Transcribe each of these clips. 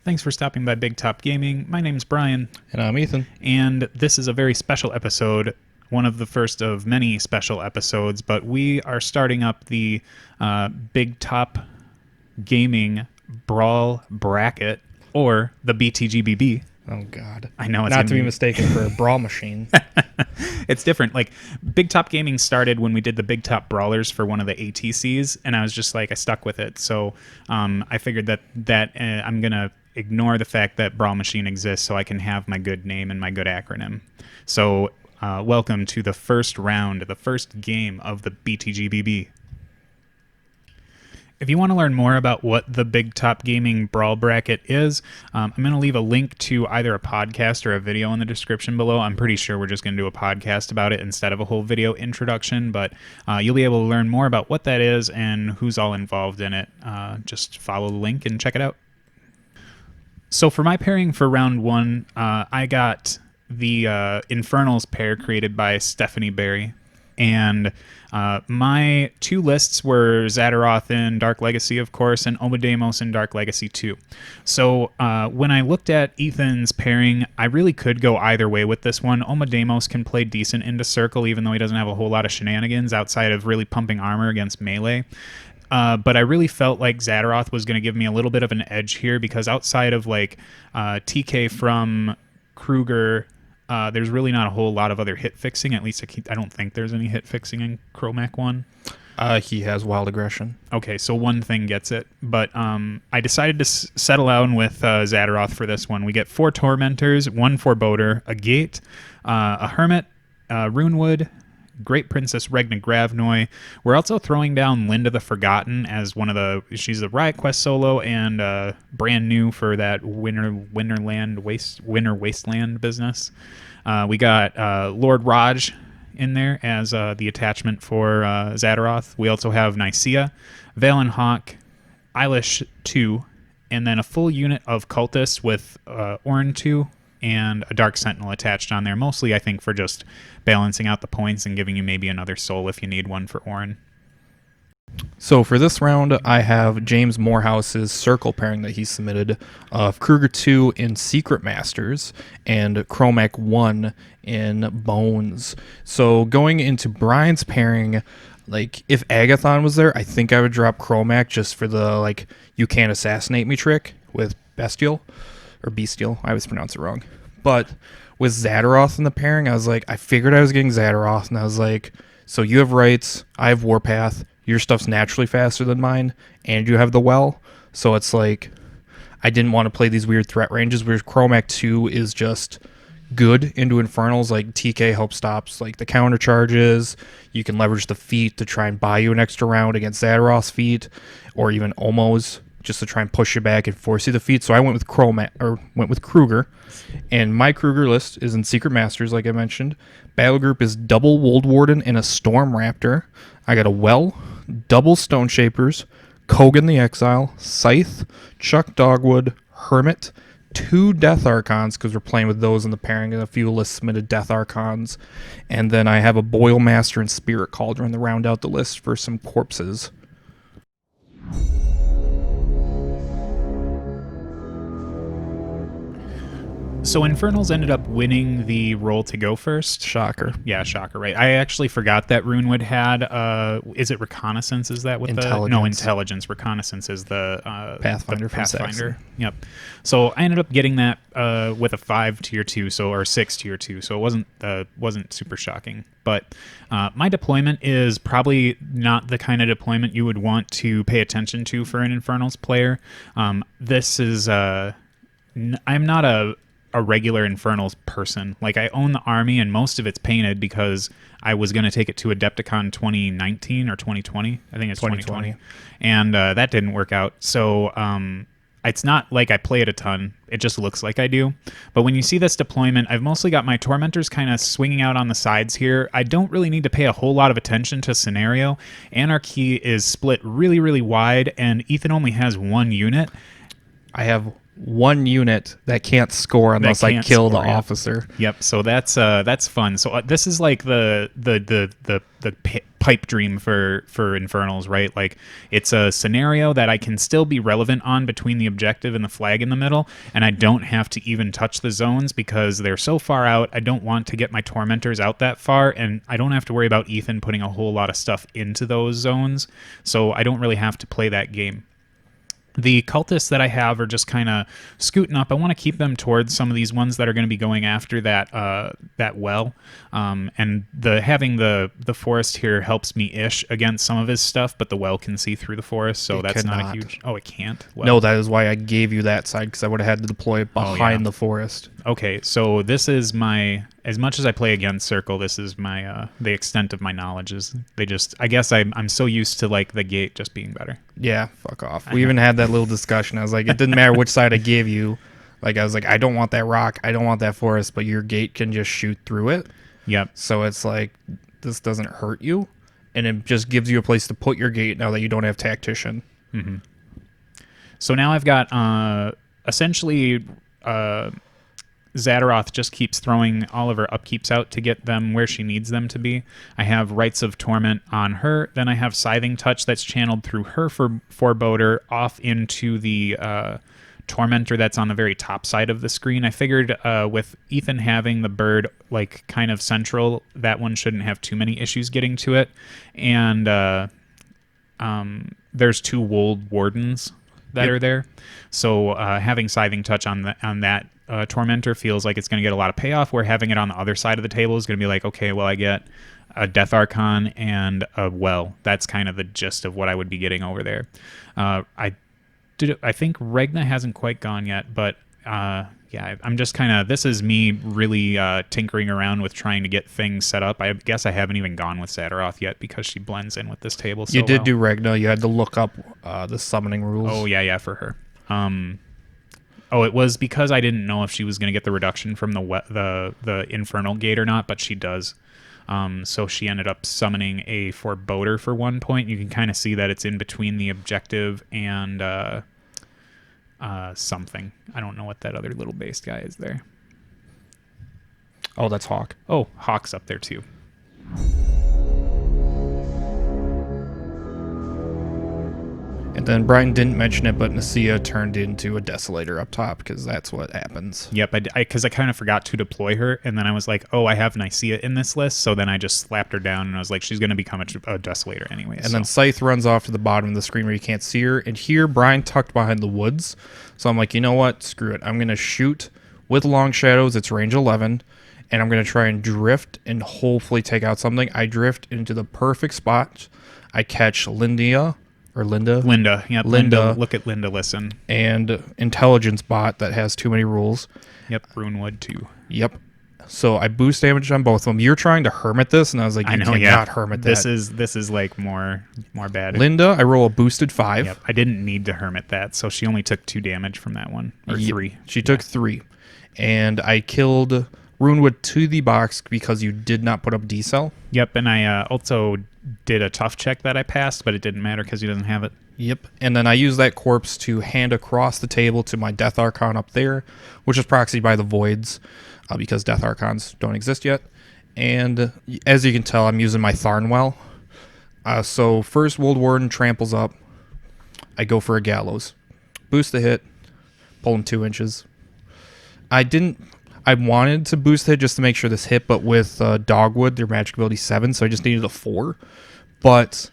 Thanks for stopping by Big Top Gaming. My name's Brian. And I'm Ethan. And this is a very special episode, one of the first of many special episodes, but we are starting up the Big Top Gaming Brawl Bracket, or the BTGBB. Oh, God. I know it's not to be mistaken for a brawl machine. It's different. Like, Big Top Gaming started when we did the Big Top Brawlers for one of the ATCs, and I was just like, I stuck with it. So I figured that I'm going to ignore the fact that Brawl Machine exists so I can have my good name and my good acronym. So welcome to the first round, the first game of the BTGBB. If you want to learn more about what the Big Top Gaming Brawl Bracket is, I'm going to leave a link to either a podcast or a video in the description below. I'm pretty sure we're just going to do a podcast about it instead of a whole video introduction, but you'll be able to learn more about what that is and who's all involved in it. Just follow the link and check it out. So for my pairing for round one, I got the Infernals pair created by Stephanie Berry. And my two lists were Zaateroth in Dark Legacy, of course, and Omodamos in Dark Legacy 2. So when I looked at Ethan's pairing, I really could go either way with this one. Omodamos can play decent into Circle, even though he doesn't have a whole lot of shenanigans outside of really pumping armor against melee. But I really felt like Zaateroth was going to give me a little bit of an edge here, because outside of like TK from Krueger, there's really not a whole lot of other hit fixing. At least I don't think there's any hit fixing in Chromac 1. He has Wild Aggression. Okay, so one thing gets it. But I decided to settle down with Zaateroth for this one. We get 4 Tormentors, 1 Foreboder, a Gate, a Hermit, Runewood, Great Princess Regna Gravnoy. We're also throwing down Lynda the Forgotten as one of the... She's a Riot Quest solo and brand new for that Winter Wasteland business. We got Lord Raj in there as the attachment for Zaateroth. We also have Nicaea, Valin Hauke, Eilish 2, and then a full unit of Cultists with Orin 2 and a Dark Sentinel attached on there, mostly I think for just balancing out the points and giving you maybe another soul if you need one for Orin. So for this round, I have James Morehouse's Circle pairing that he submitted of Krueger 2 in Secret Masters and Chromac 1 in Bones. So going into Brian's pairing, like if Agathon was there, I think I would drop Chromac just for the like you can't assassinate me trick with Bestial. Or Bestial, I always pronounce it wrong. But with Zaateroth in the pairing, I was like, I figured I was getting Zaateroth, and I was like, so you have Rights, I have Warpath, your stuff's naturally faster than mine, and you have the Well. So it's like, I didn't want to play these weird threat ranges, whereas Chromac 2 is just good into Infernals. Like TK help stops like the counter charges. You can leverage the feat to try and buy you an extra round against Zaateroth's feat, or even Omos, just to try and push you back and force you the feat. So I went with Krueger, and my Krueger list is in Secret Masters, like I mentioned. Battle group is double Woldwarden and a Storm Raptor. I got a Well, double Stoneshapers, Kogan the Exile, Scythe, Chuck Dogwood, Hermit, 2 Death Archons, because we're playing with those in the pairing, and a few lists submitted Death Archons. And then I have a Boil Master and Spirit Cauldron to round out the list for some corpses. So Infernals ended up winning the role to go first. Shocker. Yeah, shocker, right. I actually forgot that Runewood had, is it Reconnaissance? Is that what Intelligence. No, Intelligence. Reconnaissance is the Pathfinder. The Pathfinder. Saxon. Yep. So I ended up getting that with a 5 tier 2, or 6 tier 2, so it wasn't super shocking. But my deployment is probably not the kind of deployment you would want to pay attention to for an Infernals player. This is... I'm not a regular Infernals person. Like, I own the army and most of it's painted because I was going to take it to Adepticon 2019 or 2020. I think it's 2020. And that didn't work out. So it's not like I play it a ton. It just looks like I do. But when you see this deployment, I've mostly got my Tormentors kind of swinging out on the sides here. I don't really need to pay a whole lot of attention to scenario. Anarchy is split really, really wide, and Ethan only has 1 unit. I have one unit that can't score unless I kill the officer. Yep. So that's fun. So this is like the pipe dream for Infernals, right? Like it's a scenario that I can still be relevant on between the objective and the flag in the middle, and I don't have to even touch the zones because they're so far out. I don't want to get my Tormentors out that far, and I don't have to worry about Ethan putting a whole lot of stuff into those zones, so I don't really have to play that game. The cultists that I have are just kind of scooting up. I want to keep them towards some of these ones that are going to be going after that well. And having the forest here helps me ish against some of his stuff, but the well can see through the forest, so that's not a huge. Oh, it can't. Well, no, that is why I gave you that side, because I would have had to deploy it behind the forest. Okay, so this is my. As much as I play against Circle, this is my the extent of my knowledge. Is they just? I guess I'm so used to like the gate just being better. Yeah, fuck off. We even had that little discussion. I was like, it didn't matter which side I gave you. Like I was like, I don't want that rock, I don't want that forest, but your gate can just shoot through it. Yep. So it's like this doesn't hurt you, and it just gives you a place to put your gate now that you don't have tactician. Mm-hmm. So now I've got essentially. Zaateroth just keeps throwing all of her upkeeps out to get them where she needs them to be. I have Rites of Torment on her. Then I have Scything Touch that's channeled through her for Foreboder off into the Tormentor that's on the very top side of the screen. I figured with Ethan having the bird like kind of central, that one shouldn't have too many issues getting to it. And there's 2 Woldwardens that are there. So having Scything Touch on that Tormentor feels like it's going to get a lot of payoff, where having it on the other side of the table is going to be like, okay, well, I get a Death Archon and a well. That's kind of the gist of what I would be getting over there. I think Regna hasn't quite gone yet, but yeah, I'm just kind of, this is me really tinkering around with trying to get things set up. I guess I haven't even gone with Zaateroth yet because she blends in with this table so You did do Regna. You had to look up the summoning rules. Oh, yeah, for her. Oh, it was because I didn't know if she was going to get the reduction from the Infernal Gate or not, but she does. So she ended up summoning a Foreboder for 1 point. You can kind of see that it's in between the objective and something. I don't know what that other little base guy is there. Oh, that's Hauke. Oh, Hawk's up there too. And then Brian didn't mention it, but Nasia turned into a Desolator up top because that's what happens. Yep, because I kind of forgot to deploy her, and then I was like, oh, I have Nasia in this list, so then I just slapped her down, and I was like, she's going to become a Desolator anyway. And then Scythe runs off to the bottom of the screen where you can't see her, and here Brian tucked behind the woods. So I'm like, you know what? Screw it. I'm going to shoot with Long Shadows. It's range 11, and I'm going to try and drift and hopefully take out something. I drift into the perfect spot. I catch Lynda. Yep, Lynda. Look at Lynda, listen. And Intelligence Bot that has too many rules. Yep, Runewood too. Yep. So I boost damage on both of them. You're trying to Hermit this, and I was like, you cannot Hermit that. This is like more bad. Lynda, I roll a boosted 5. Yep, I didn't need to Hermit that, so she only took 2 damage from that one. Or 3. She took 3. And I killed Runewood to the box because you did not put up D-Cell. Yep, and I also did a tough check that I passed, but it didn't matter because he doesn't have it. Yep, and then I used that corpse to hand across the table to my Death Archon up there, which is proxied by the Voids because Death Archons don't exist yet. And as you can tell, I'm using my Tharnwell. So first Woldwarden tramples up. I go for a Gallows. Boost the hit. Pull him 2 inches. I wanted to boost the hit just to make sure this hit, but with Dogwood, their magic ability 7, so I just needed a 4. But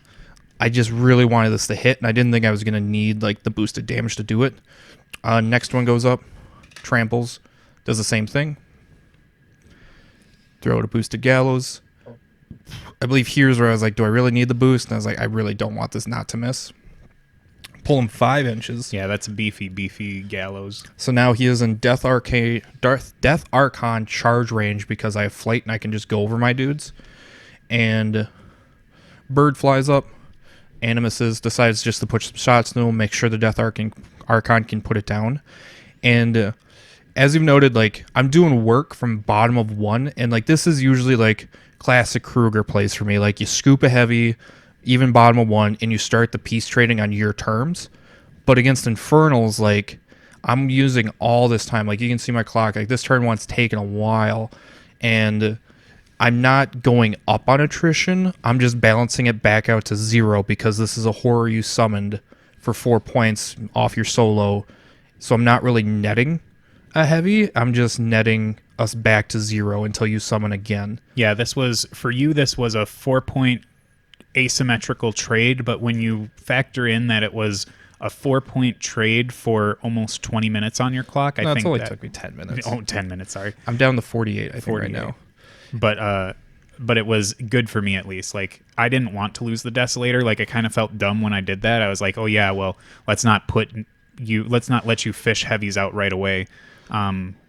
I just really wanted this to hit, and I didn't think I was going to need like the boosted damage to do it. Next one goes up, tramples, does the same thing. Throw it a boosted Gallows. I believe here's where I was like, do I really need the boost? And I was like, I really don't want this not to miss. Pull him 5 inches. Yeah, that's a beefy Gallows. So now he is in Death Archon charge range because I have flight and I can just go over my dudes. And bird flies up. Animuses decides just to push some shots to him, make sure the Death Archon can put it down. And as you've noted, like I'm doing work from bottom of 1, and like this is usually like classic Krueger plays for me. Like you scoop a heavy, even bottom of 1, and you start the peace trading on your terms. But against Infernals, like I'm using all this time. Like, you can see my clock. Like, this turn one's taken a while, and I'm not going up on attrition. I'm just balancing it back out to 0 because this is a horror you summoned for 4 points off your solo. So I'm not really netting a heavy. I'm just netting us back to 0 until you summon again. Yeah, this was, for you, this was a 4-point asymmetrical trade, but when you factor in that it was a 4-point trade for almost 20 minutes on your clock, I think it only that took me 10 minutes. Oh, 10 minutes, sorry. I'm down to 48, I think, right now. But it was good for me, at least. Like, I didn't want to lose the Desolator. Like, I kind of felt dumb when I did that. I was like, oh yeah, well, let's not let you fish heavies out right away.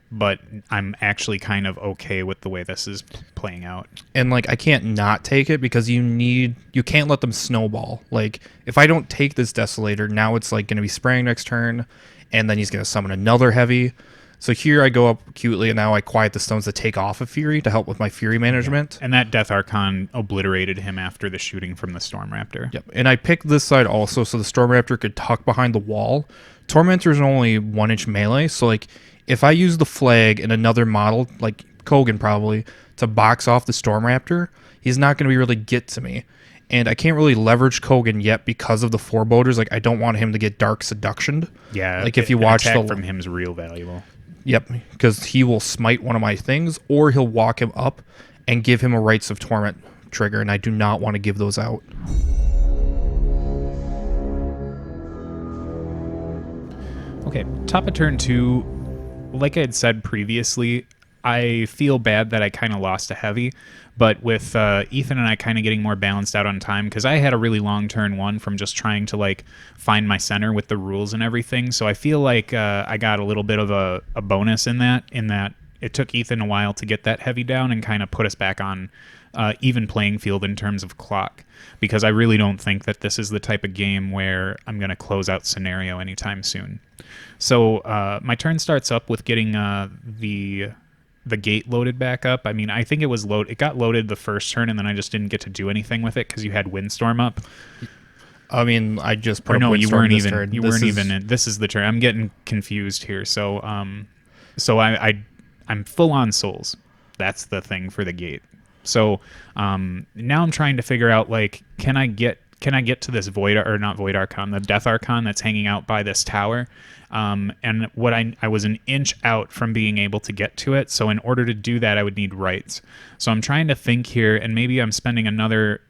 But I'm actually kind of okay with the way this is playing out. And, like, I can't not take it because you can't let them snowball. Like, if I don't take this Desolator, now it's, like, going to be spraying next turn, and then he's going to summon another heavy. So here I go up cutely, and now I quiet the stones to take off a Fury to help with my Fury management. Yeah. And that Death Archon obliterated him after the shooting from the Storm Raptor. Yep. And I picked this side also so the Storm Raptor could tuck behind the wall. Tormentor's only 1-inch melee, so, like, if I use the flag and another model, like Kogan probably, to box off the Storm Raptor, he's not going to really get to me. And I can't really leverage Kogan yet because of the Foreboders. Like, I don't want him to get Dark Seductioned. Yeah, like if you watch the from him is real valuable. Yep, because he will smite one of my things, or he'll walk him up and give him a Rites of Torment trigger, and I do not want to give those out. Okay, top of turn 2. Like I had said previously, I feel bad that I kind of lost a heavy, but with Ethan and I kind of getting more balanced out on time, because I had a really long turn 1 from just trying to, like, find my center with the rules and everything, so I feel like I got a little bit of a bonus in that it took Ethan a while to get that heavy down and kind of put us back on even playing field in terms of clock, because I really don't think that this is the type of game where I'm going to close out scenario anytime soon. So my turn starts up with getting the gate loaded back up. I mean, I think it got loaded the first turn, and then I just didn't get to do anything with it because you had Windstorm up. I mean, I just put no, you weren't even. You weren't even in. This is the turn. I'm getting confused here. So I'm full on souls. That's the thing for the gate. So now I'm trying to figure out, like, can I get to this Void Archon, the Death Archon that's hanging out by this tower? And what I was an inch out from being able to get to it. So in order to do that, I would need rights. So I'm trying to think here, and maybe I'm spending another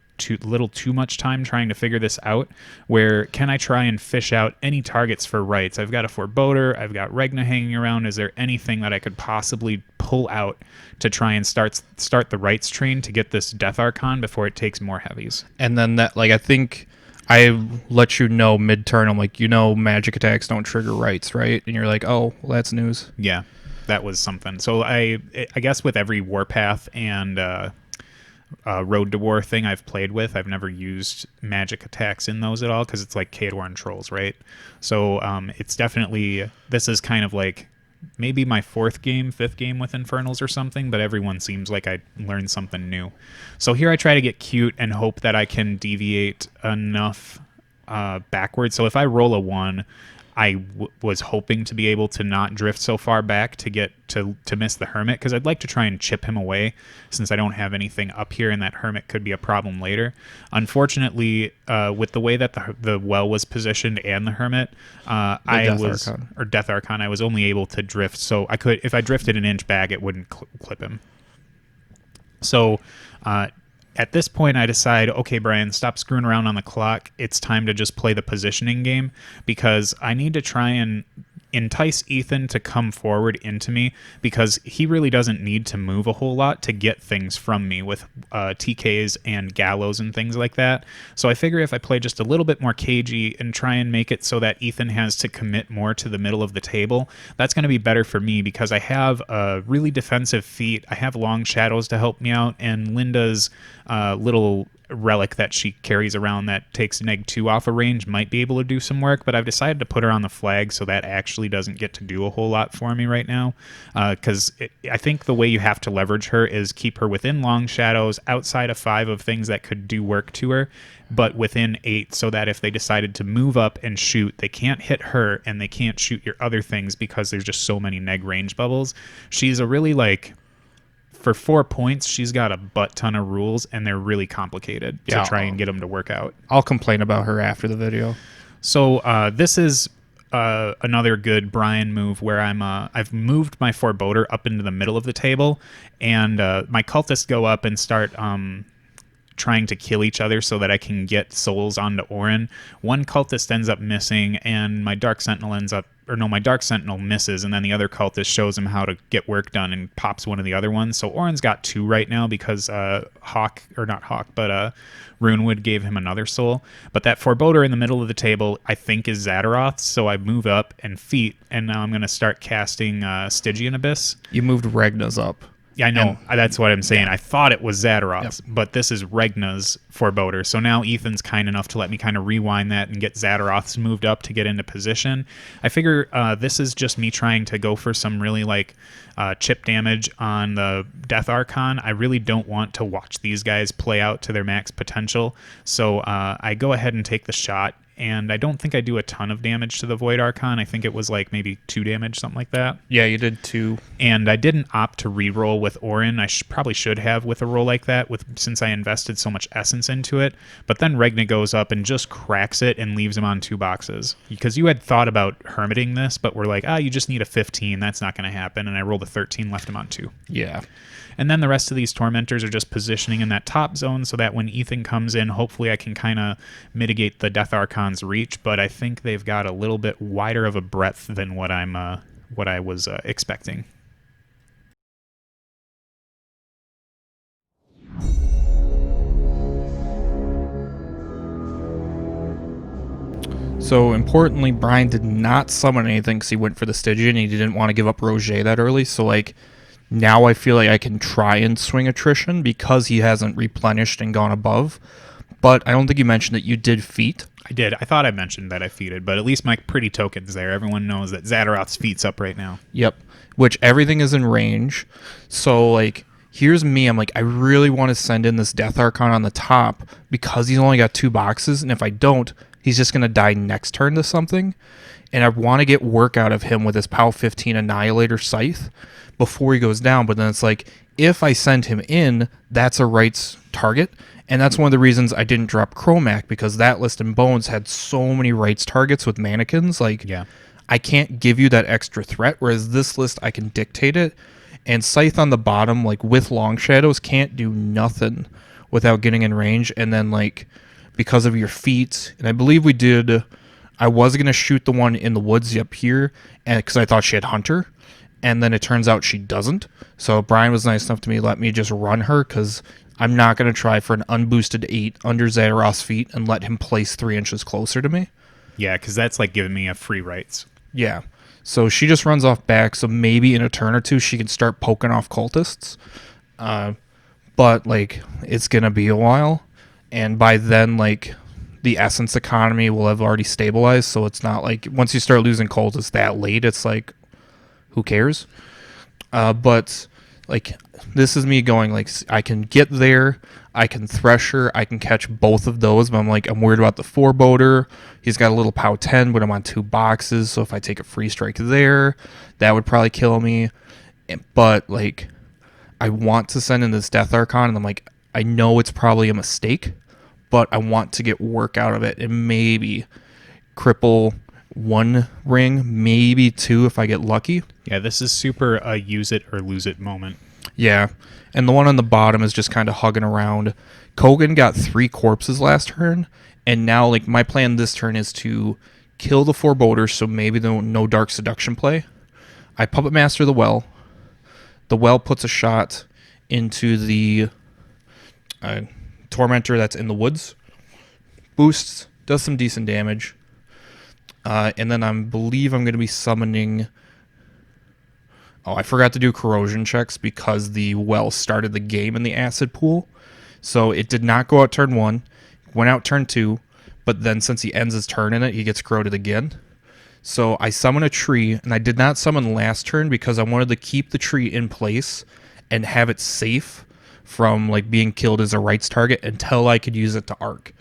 little too much time trying to figure this out, where can I try and fish out any targets for rights? I've got a Foreboder, I've got Regna hanging around. Is there anything that I could possibly pull out to try and start the rights train to get this Death Archon before it takes more heavies? And then that, like, I think I let you know mid-turn, I'm like, magic attacks don't trigger rights, right? And you're like, oh, well, that's news. Yeah, that was something. So I guess with every Warpath and Road to War thing I've played with, I've never used magic attacks in those at all, because it's like Khador and Trolls, right? So it's definitely, this is kind of like maybe my 5th game with Infernals or something, but everyone seems like I learned something new. So here I try to get cute and hope that I can deviate enough backwards. So if I roll a 1, I was hoping to be able to not drift so far back to get to miss the Hermit, because I'd like to try and chip him away since I don't have anything up here, and that Hermit could be a problem later. Unfortunately, with the way that the well was positioned and the Hermit, Death Archon, I was only able to drift. So I could, if I drifted an inch back, it wouldn't clip him. So at this point, I decide, okay, Brian, stop screwing around on the clock. It's time to just play the positioning game, because I need to try and entice Ethan to come forward into me, because he really doesn't need to move a whole lot to get things from me with TKs and gallows and things like that. So I figure if I play just a little bit more cagey and try and make it so that Ethan has to commit more to the middle of the table, that's going to be better for me, because I have a really defensive feat. I have Long Shadows to help me out, and Lynda's little relic that she carries around that takes -2 off a range might be able to do some work, but I've decided to put her on the flag so that actually doesn't get to do a whole lot for me right now, because I think the way you have to leverage her is keep her within long shadows, outside of 5 of things that could do work to her, but within 8, so that if they decided to move up and shoot, they can't hit her and they can't shoot your other things because there's just so many neg range bubbles. She's a really, like, for 4 points, she's got a butt ton of rules, and they're really complicated to try and get them to work out. I'll complain about her after the video. So this is another good Brian move where I've moved my Foreboder up into the middle of the table, and my cultists go up and start trying to kill each other so that I can get souls onto Orin. One cultist ends up missing, and my Dark Sentinel my Dark Sentinel misses, and then the other cultist shows him how to get work done and pops one of the other ones. So Orin's got 2 right now because Runewood gave him another soul. But that Foreboder in the middle of the table, I think, is Zaateroth, so I move up and feat, and now I'm going to start casting Stygian Abyss. You moved Regna's up. Yeah, I know. That's what I'm saying. Yeah. I thought it was Zaateroth's, but this is Regna's Foreboder. So now Ethan's kind enough to let me kind of rewind that and get Zaateroth's moved up to get into position. I figure this is just me trying to go for some really chip damage on the Death Archon. I really don't want to watch these guys play out to their max potential. So I go ahead and take the shot. And I don't think I do a ton of damage to the Void Archon. I think it was like maybe 2 damage, something like that. Yeah, you did 2. And I didn't opt to re-roll with Orin. I probably should have with a roll like that, since I invested so much essence into it. But then Regna goes up and just cracks it and leaves him on 2 boxes. Because you had thought about hermiting this, but we're like, you just need a 15. That's not going to happen. And I rolled a 13, left him on 2. Yeah. And then the rest of these Tormentors are just positioning in that top zone so that when Ethan comes in, hopefully I can kind of mitigate the Death Archon's reach. But I think they've got a little bit wider of a breadth than what I was expecting. So importantly, Brian did not summon anything because he went for the Stygian. He didn't want to give up Roget that early. So now I feel like I can try and swing attrition because he hasn't replenished and gone above. But I don't think you mentioned that you did feat. I did. I thought I mentioned that I feated, but at least my pretty token's there. Everyone knows that Zaateroth's feat's up right now. Yep. Which everything is in range. So here's me. I'm I really want to send in this Death Archon on the top because he's only got 2 boxes. And if I don't, he's just going to die next turn to something. And I want to get work out of him with his POW 15 Annihilator Scythe before he goes down. But then it's if I send him in, that's a rights target. And that's one of the reasons I didn't drop Chromac, because that list in Bones had so many rights targets with mannequins. I can't give you that extra threat, whereas this list, I can dictate it. And Scythe on the bottom, with Long Shadows, can't do nothing without getting in range. And then, because of your feats, and I believe we did, I was going to shoot the one in the woods up here, and because I thought she had Hunter. And then it turns out she doesn't. So Brian was nice enough to let me just run her, because I'm not going to try for an unboosted 8 under Zaateroth's feet and let him place 3 inches closer to me. Yeah, because that's giving me a free rights. Yeah. So she just runs off back, so maybe in a turn or 2 she can start poking off cultists. But it's going to be a while. And by then, the essence economy will have already stabilized, so it's not once you start losing cultists that late, it's who cares? But this is me going I can get there, I can thresh her, I can catch both of those, but I'm worried about the Foreboder. He's got a little POW 10, but I'm on 2 boxes, so if I take a free strike there, that would probably kill me. But I want to send in this Death Archon, and I'm I know it's probably a mistake, but I want to get work out of it and maybe cripple 1 ring, maybe 2 if I get lucky. Yeah, this is super a use it or lose it moment. Yeah, and the one on the bottom is just kind of hugging around. Kogan got 3 corpses last turn, and now my plan this turn is to kill the Foreboder, so maybe no Dark Seduction play. I Puppet Master the Well. The Well puts a shot into the Tormentor that's in the woods. Boosts, does some decent damage. And then I believe I'm going to be summoning... Oh, I forgot to do corrosion checks because the Well started the game in the acid pool. So it did not go out turn 1, went out turn 2, but then since he ends his turn in it, he gets corroded again. So I summon a tree, and I did not summon last turn because I wanted to keep the tree in place and have it safe from like being killed as a rights target until I could use it to arc.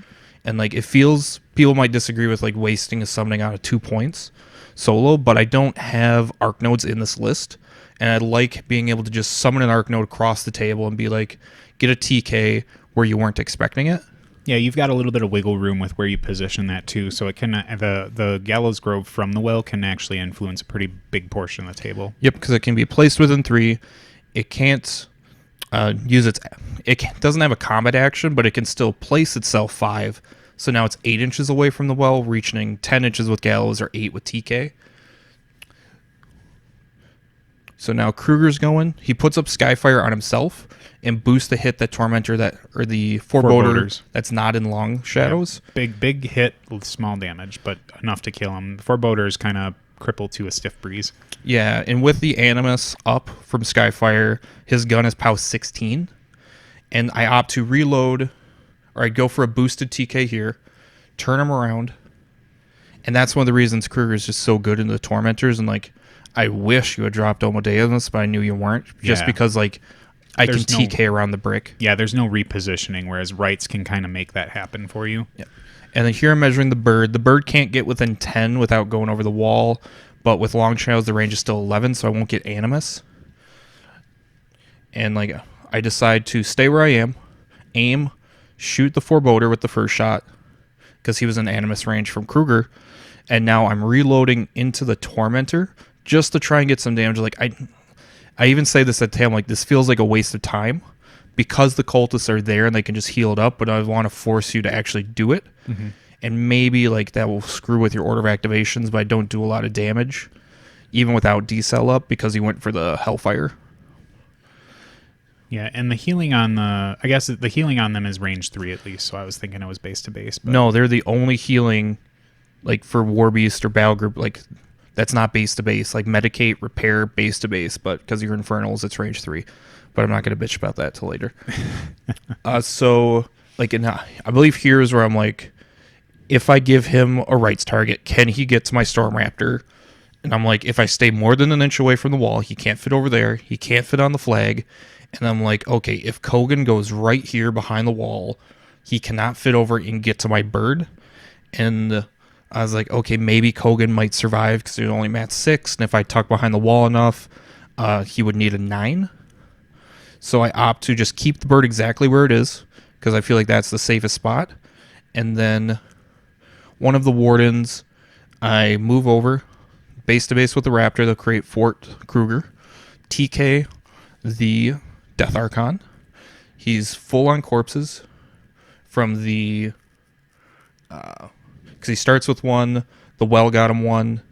And like it feels, people might disagree with like wasting a summoning out of 2 points solo, but I don't have arc nodes in this list, and I like being able to just summon an arc node across the table and be like, get a TK where you weren't expecting it. Yeah, you've got a little bit of wiggle room with where you position that too, so it can the Gallows Grove from the well can actually influence a pretty big portion of the table. Yep, because it can be placed within 3. It can't use its. Doesn't have a combat action, but it can still place itself 5. So now it's 8 inches away from the well, reaching 10 inches with Gallows or 8 with TK. So now Krueger's going. He puts up Skyfire on himself and boosts the hit that Tormentor or the Foreboder that's not in long shadows. Yeah, big hit with small damage, but enough to kill him. The Foreboder is kind of crippled to a stiff breeze. Yeah, and with the Animus up from Skyfire, his gun is POW 16. And I opt to reload, or I'd go for a boosted TK here, turn him around. And that's one of the reasons Krueger is just so good in the Tormentors, and like, I wish you had dropped Omodeus, but I knew you weren't. Just because, like, I can TK around the brick. Yeah, there's no repositioning, whereas rights can kind of make that happen for you. Yeah. And then here I'm measuring the bird. The bird can't get within 10 without going over the wall, but with long shadows, the range is still 11, so I won't get Animus. And, like, I decide to stay where I am, aim, shoot the Foreboder with the first shot, because he was in Animus range from Krueger, and now I'm reloading into the Tormentor, just to try and get some damage. Like I even say this at Tam, like this feels like a waste of time because the cultists are there and they can just heal it up, but I want to force you to actually do it. Mm-hmm. And maybe like that will screw with your order of activations, but I don't do a lot of damage even without decel up because he went for the Hellfire. Yeah, and the healing on I guess the healing on them is range 3 at least, so I was thinking it was base to base. But no, they're the only healing like for War Beast or Battle Group, like that's not base to base, like medicate, repair, base to base, but because you're Infernals, it's range 3. But I'm not going to bitch about that till later. So, like, I believe here's where I'm like, if I give him a rights target, can he get to my Storm Raptor? And I'm like, if I stay more than an inch away from the wall, he can't fit over there. He can't fit on the flag. And I'm like, okay, if Kogan goes right here behind the wall, he cannot fit over and get to my bird. And I was like, okay, maybe Kogan might survive because he's only mat 6, and if I tuck behind the wall enough, he would need a 9. So I opt to just keep the bird exactly where it is because I feel like that's the safest spot. And then one of the Wardens, I move over, base to base with the Raptor to create Fort Krueger, TK the Death Archon. He's full on corpses from the... because he starts with 1, the well got him 1,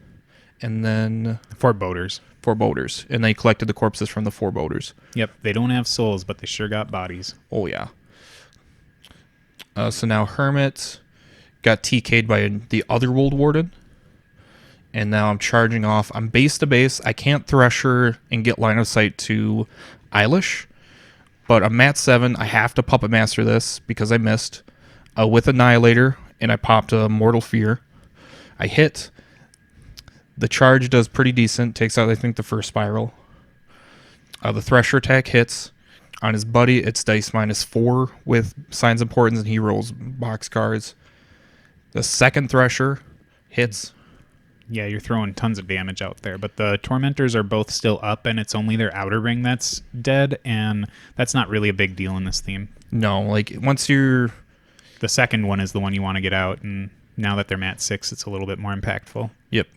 and then... Foreboders, and they collected the corpses from the Foreboders. Yep, they don't have souls, but they sure got bodies. Oh, yeah. So now Hermit got TK'd by the other Woldwarden, and now I'm charging off. I'm base to base. I can't Thresher and get line of sight to Eilish, but I'm mat 7. I have to Puppet Master this because I missed with Annihilator, and I popped a Mortal Fear. I hit. The charge does pretty decent. Takes out, I think, the first spiral. The Thresher attack hits. On his buddy, it's dice -4 with Signs of Importance, and he rolls box cards. The second Thresher hits. Yeah, you're throwing tons of damage out there, but the Tormentors are both still up, and it's only their outer ring that's dead, and that's not really a big deal in this theme. No, like, once you're... The second one is the one you want to get out, and now that they're mat 6, it's a little bit more impactful. Yep.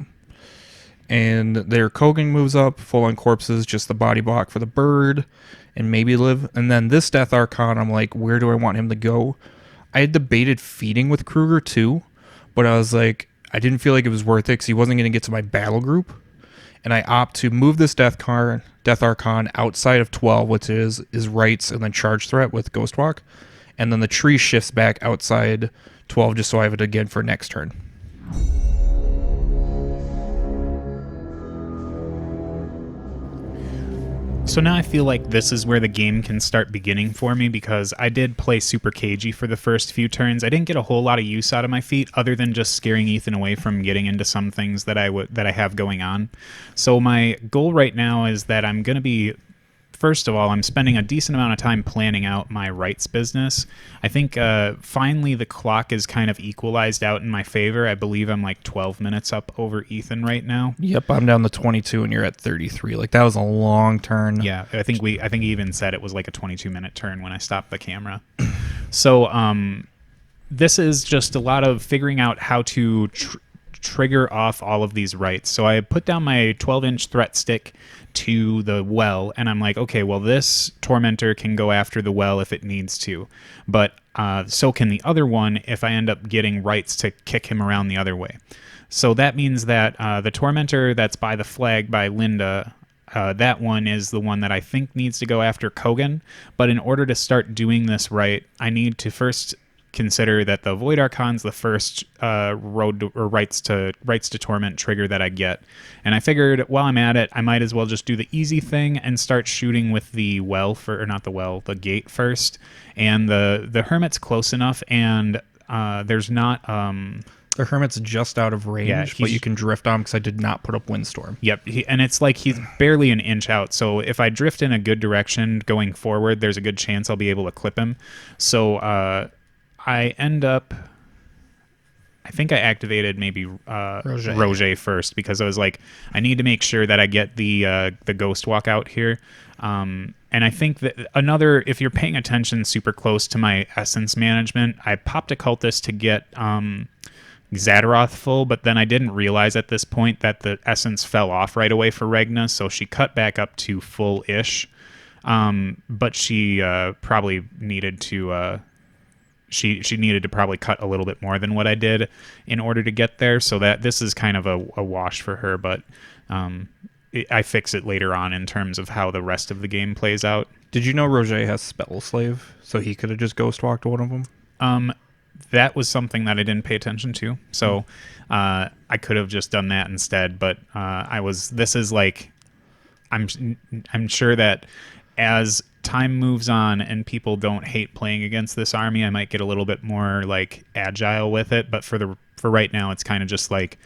And their Kogan moves up, full on corpses, just the body block for the bird, and maybe live. And then this Death Archon, I'm like, where do I want him to go? I had debated feeding with Krueger too, but I was like, I didn't feel like it was worth it because he wasn't going to get to my battle group. And I opt to move this Death Archon outside of 12, which is rights and then charge threat with Ghostwalk. And then the tree shifts back outside 12 just so I have it again for next turn. So now I feel like this is where the game can start beginning for me, because I did play super cagey for the first few turns. I didn't get a whole lot of use out of my feat other than just scaring Ethan away from getting into some things that I have going on. So my goal right now is that I'm going to be, first of all, I'm spending a decent amount of time planning out my rights business. I think finally the clock is kind of equalized out in my favor. I believe I'm like 12 minutes up over Ethan right now. Yep, I'm down to 22 and you're at 33. Like, that was a long turn. Yeah, I think he even said it was like a 22-minute turn when I stopped the camera. So this is just a lot of figuring out how to trigger off all of these rights. So I put down my 12-inch threat stick to the well, and I'm like, okay, well, this Tormentor can go after the well if it needs to, but so can the other one if I end up getting rights to kick him around the other way. So that means that the Tormentor that's by the flag by Lynda, that one is the one that I think needs to go after Kogan, but in order to start doing this right, I need to first consider that the Void Archon's the first rights to torment trigger that I get, and I figured while I'm at it, I might as well just do the easy thing and start shooting with the the gate first. And the Hermit's close enough, and there's not The Hermit's just out of range, but you can drift on because I did not put up Windstorm. Yep, and it's like he's barely an inch out. So if I drift in a good direction going forward, there's a good chance I'll be able to clip him. So I end up, I think I activated maybe Roget first, because I was like, I need to make sure that I get the Ghost Walk out here. And I think that if you're paying attention super close to my essence management, I popped a Cultist to get Zaateroth full, but then I didn't realize at this point that the essence fell off right away for Regna, so she cut back up to full-ish. But she probably needed to... She needed to probably cut a little bit more than what I did in order to get there, so that this is kind of a wash for her, but I fix it later on in terms of how the rest of the game plays out. Did you know Roget has Spell Slave, so he could have just Ghost Walked one of them? That was something that I didn't pay attention to, so I could have just done that instead, but this is like, I'm sure that as time moves on and people don't hate playing against this army, I might get a little bit more like agile with it, but for right now it's kind of just like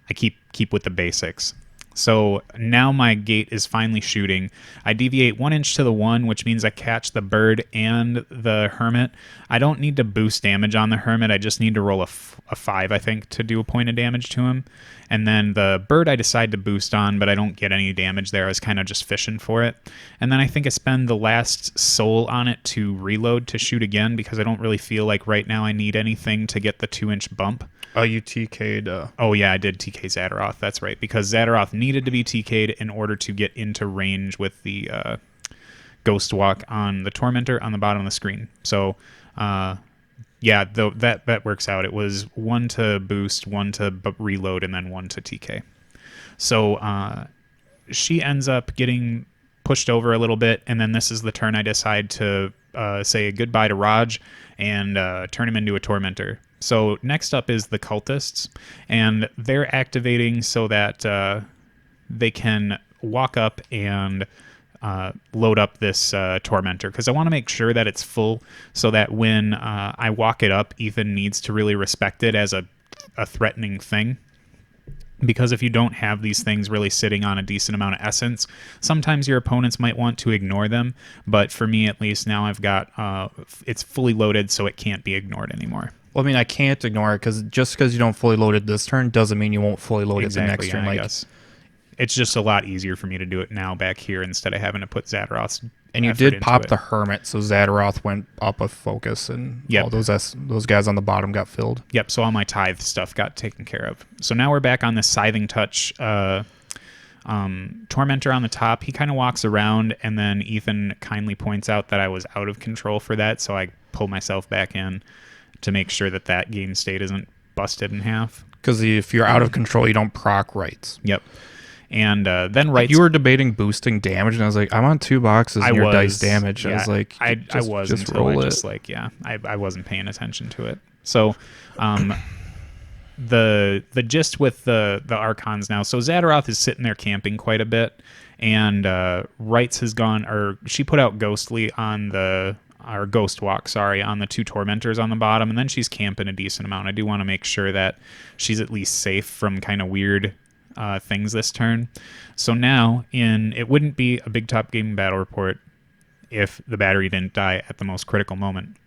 I keep with the basics. So now my gate is finally shooting. I deviate 1 inch to the 1, which means I catch the bird and the Hermit. I don't need to boost damage on the Hermit. I just need to roll a 5, I think, to do a point of damage to him. And then the bird I decide to boost on, but I don't get any damage there. I was kind of just fishing for it. And then I think I spend the last soul on it to reload to shoot again, because I don't really feel like right now I need anything to get the 2-inch bump. Oh, you TK'd... Oh, yeah, I did TK Zaateroth. That's right, because Zaateroth needed to be TK'd in order to get into range with the Ghost Walk on the Tormentor on the bottom of the screen. So, yeah, that works out. It was 1 to boost, 1 to reload, and then 1 to TK. So she ends up getting pushed over a little bit, and then this is the turn I decide to say goodbye to Raj and turn him into a Tormentor. So next up is the Cultists, and they're activating so that they can walk up and load up this Tormentor, because I want to make sure that it's full so that when I walk it up, Ethan needs to really respect it as a threatening thing. Because if you don't have these things really sitting on a decent amount of essence, sometimes your opponents might want to ignore them, but for me at least now I've got it's fully loaded, so it can't be ignored anymore. Well, I mean, I can't ignore it, because just because you don't fully load it this turn doesn't mean you won't fully load it the next turn. I guess. It's just a lot easier for me to do it now back here instead of having to put Zaateroth's. And you did pop the Hermit, so Zaateroth went up with focus, and all those guys on the bottom got filled. Yep, so all my tithe stuff got taken care of. So now we're back on the Scything Touch Tormentor on the top. He kind of walks around, and then Ethan kindly points out that I was out of control for that, so I pull myself back in to make sure that game state isn't busted in half. Because if you're out of control, you don't proc rights. Yep. And then rights... You were debating boosting damage, and I was like, I'm on 2 boxes and your dice damage. Yeah, I was like, I was just until roll I it. just like, yeah, I wasn't paying attention to it. So the gist with the Archons now, so Zaateroth is sitting there camping quite a bit, and Rights has gone, or she put out Ghostly on the, or Ghost Walk, sorry, on the 2 Tormentors on the bottom, and then she's camping a decent amount. I do want to make sure that she's at least safe from kind of weird things this turn. So now, it wouldn't be a Big Top Gaming battle report if the battery didn't die at the most critical moment.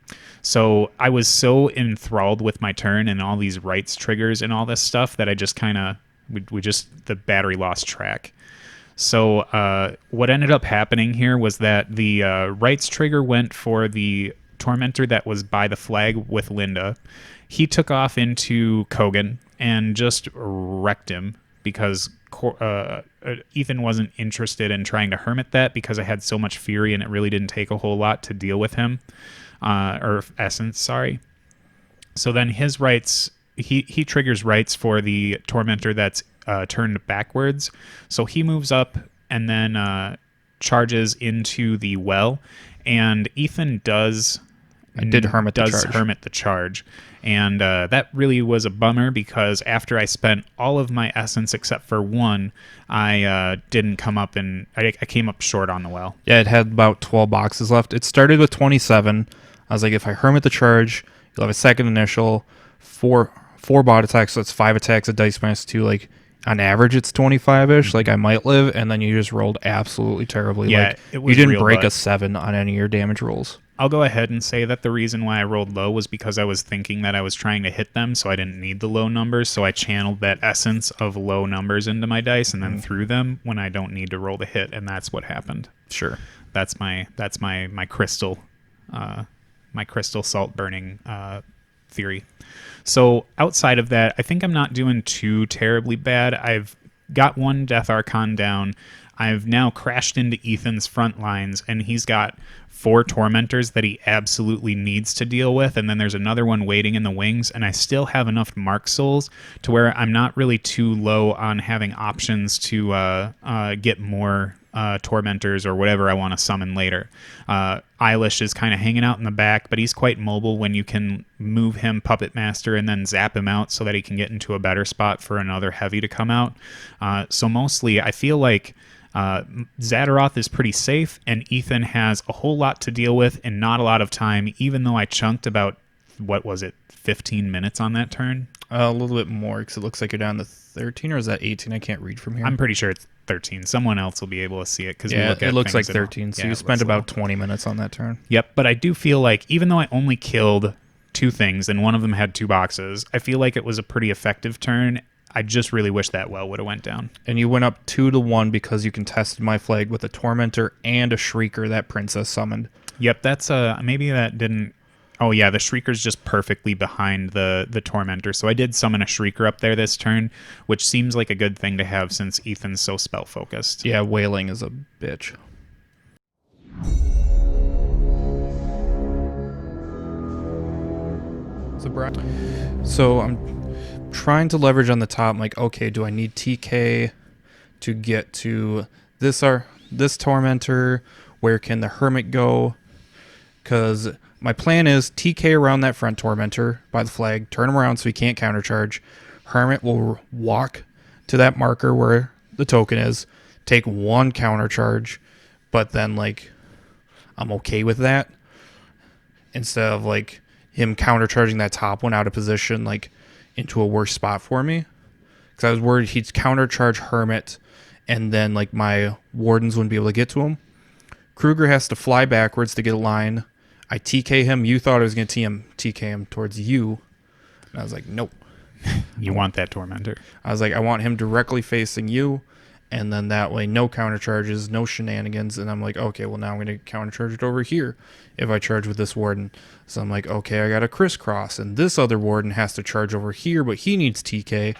So I was so enthralled with my turn and all these Rights triggers and all this stuff that I just kind of, the battery lost track. So what ended up happening here was that the Rights trigger went for the Tormentor that was by the flag with Lynda. He took off into Kogan and just wrecked him because Ethan wasn't interested in trying to Hermit that because I had so much Fury and it really didn't take a whole lot to deal with him. Or Essence, sorry. So then his Rights, he triggers Rights for the Tormentor that's turned backwards. So he moves up and then charges into the well. And Ethan does Hermit the charge. And that really was a bummer because after I spent all of my essence except for one, I didn't come up and I came up short on the well. Yeah, it had about 12 boxes left. It started with 27. I was like, if I Hermit the charge, you'll have a second initial, four bot attacks, so it's 5 attacks at dice minus 2. Like, on average, it's 25-ish. Like, I might live, and then you just rolled absolutely terribly. Yeah, like, it was you didn't real break bad. a 7 on any of your damage rolls. I'll go ahead and say that the reason why I rolled low was because I was thinking that I was trying to hit them, so I didn't need the low numbers, so I channeled that essence of low numbers into my dice and then threw them when I don't need to roll the hit, and that's what happened. Sure. That's my crystal salt burning theory. So outside of that, I think I'm not doing too terribly bad. I've got one Death Archon down. I've now crashed into Ethan's front lines, and he's got 4 Tormentors that he absolutely needs to deal with, and then there's another one waiting in the wings, and I still have enough Mark Souls to where I'm not really too low on having options to get more Tormentors or whatever I want to summon later. Eilish is kind of hanging out in the back, but he's quite mobile when you can move him Puppet Master and then zap him out so that he can get into a better spot for another heavy to come out. So mostly I feel like Zaateroth is pretty safe, and Ethan has a whole lot to deal with and not a lot of time, even though I chunked about, 15 minutes on that turn? A little bit more, because it looks like you're down to 13, or is that 18? I can't read from here. I'm pretty sure it's 13. Someone else will be able to see it. Yeah, it looks like 13, so you spent about 20 minutes on that turn. Yep, but I do feel like, even though I only killed 2 things, and one of them had 2 boxes, I feel like it was a pretty effective turn. I just really wish that well would have went down. And you went up 2-1 because you contested my flag with a Tormentor and a Shrieker that Princess summoned. Yep, that's maybe that didn't. Oh yeah, the Shrieker's just perfectly behind the Tormentor. So I did summon a Shrieker up there this turn, which seems like a good thing to have since Ethan's so spell focused. Yeah, Wailing is a bitch. So I'm trying to leverage on the top. I'm like, okay, do I need TK to get to this Tormentor? Where can the Hermit go? Because my plan is TK around that front Tormentor by the flag, turn him around so he can't countercharge. Hermit will walk to that marker where the token is, take 1 countercharge, but then, like, I'm okay with that. Instead of, like, him countercharging that top one out of position, like, into a worse spot for me. Because I was worried he'd countercharge Hermit, and then, like, my Wardens wouldn't be able to get to him. Krueger has to fly backwards to get a line. I TK him. You thought I was going to TK him towards you. And I was like, nope. You want that Tormentor. I was like, I want him directly facing you. And then that way, no counter charges, no shenanigans. And I'm like, okay, well, now I'm going to counter charge it over here if I charge with this Warden. So I'm like, okay, I got a crisscross. And this other Warden has to charge over here, but he needs TK.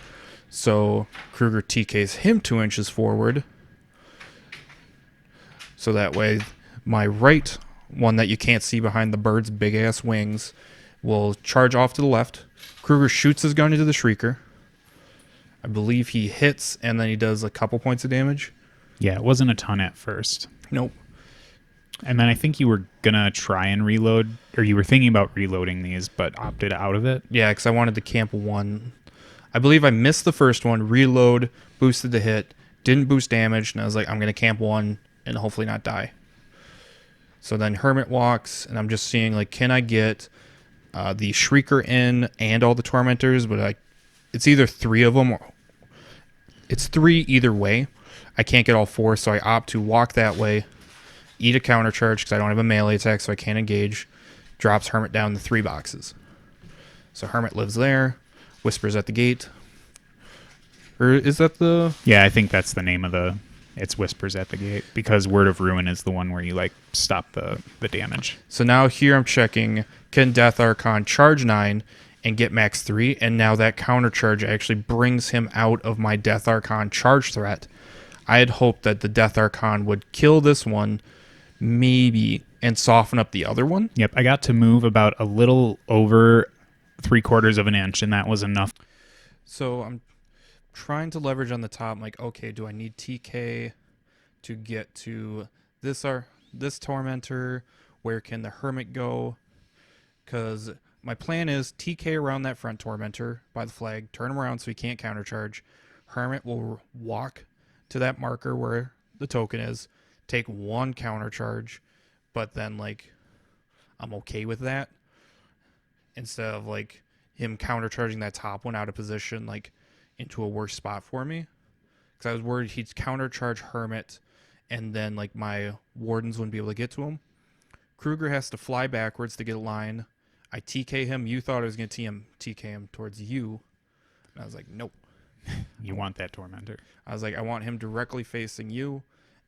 So Krueger TKs him 2 inches forward. So that way, my right one that you can't see behind the bird's big-ass wings will charge off to the left. Krueger shoots his gun into the Shrieker. I believe he hits, and then he does a couple points of damage. Yeah, it wasn't a ton at first. Nope. And then I think you were going to try and reload, or you were thinking about reloading these, but opted out of it. Yeah, because I wanted to camp 1. I believe I missed the first one, reload, boosted the hit, Didn't boost damage, and I was like, I'm going to camp 1 and hopefully not die. So then Hermit walks, and I'm just seeing, like, can I get the Shrieker in and all the Tormentors? But it's either 3 of them, or it's 3 either way. I can't get all 4, so I opt to walk that way, eat a counter charge because I don't have a melee attack, so I can't engage. Drops Hermit down the 3 boxes. So Hermit lives there, whispers at the gate. Or is that the... Yeah, I think that's the name of the... It's Whispers at the Gate, because Word of Ruin is the one where you, like, stop the damage. So now here I'm checking, can Death Archon charge 9 and get max 3? And now that counter charge actually brings him out of my Death Archon charge threat. I had hoped that the Death Archon would kill this one, maybe, and soften up the other one. Yep, I got to move about a little over 3/4 of an inch, and that was enough. So I'm trying to leverage on the top. I'm like, okay, do I need TK to get to this Tormentor? Where can the Hermit go? Because my plan is TK around that front Tormentor by the flag, turn him around so he can't countercharge. Hermit will walk to that marker where the token is, take 1 countercharge, but then, like, I'm okay with that. Instead of, like, him countercharging that top one out of position, like, into a worse spot for me, because I was worried he'd countercharge Hermit and then, like, my wardens wouldn't be able to get to him. Krueger has to fly backwards to get a line. I TK him. You thought I was going to TK him towards you, and I was like, nope. You want that Tormentor. I was like, I want him directly facing you,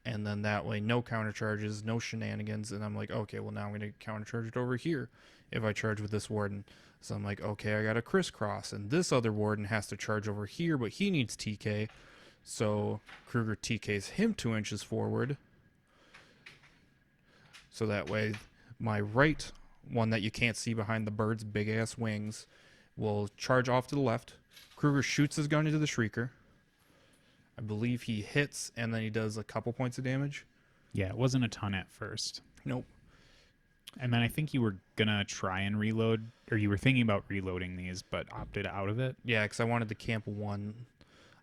and then that way no counter charges, no shenanigans. And I'm like, okay, well, now I'm going to counter charge it over here if I charge with this warden. So I'm like, okay, I got a crisscross, and this other warden has to charge over here, but he needs TK. So Krueger TKs him 2 inches forward. So that way my right one that you can't see behind the bird's big-ass wings will charge off to the left. Krueger shoots his gun into the Shrieker. I believe he hits, and then he does a couple points of damage. Yeah, it wasn't a ton at first. Nope. And then I think you were going to try and reload, or you were thinking about reloading these, but opted out of it. Yeah, because I wanted to camp 1.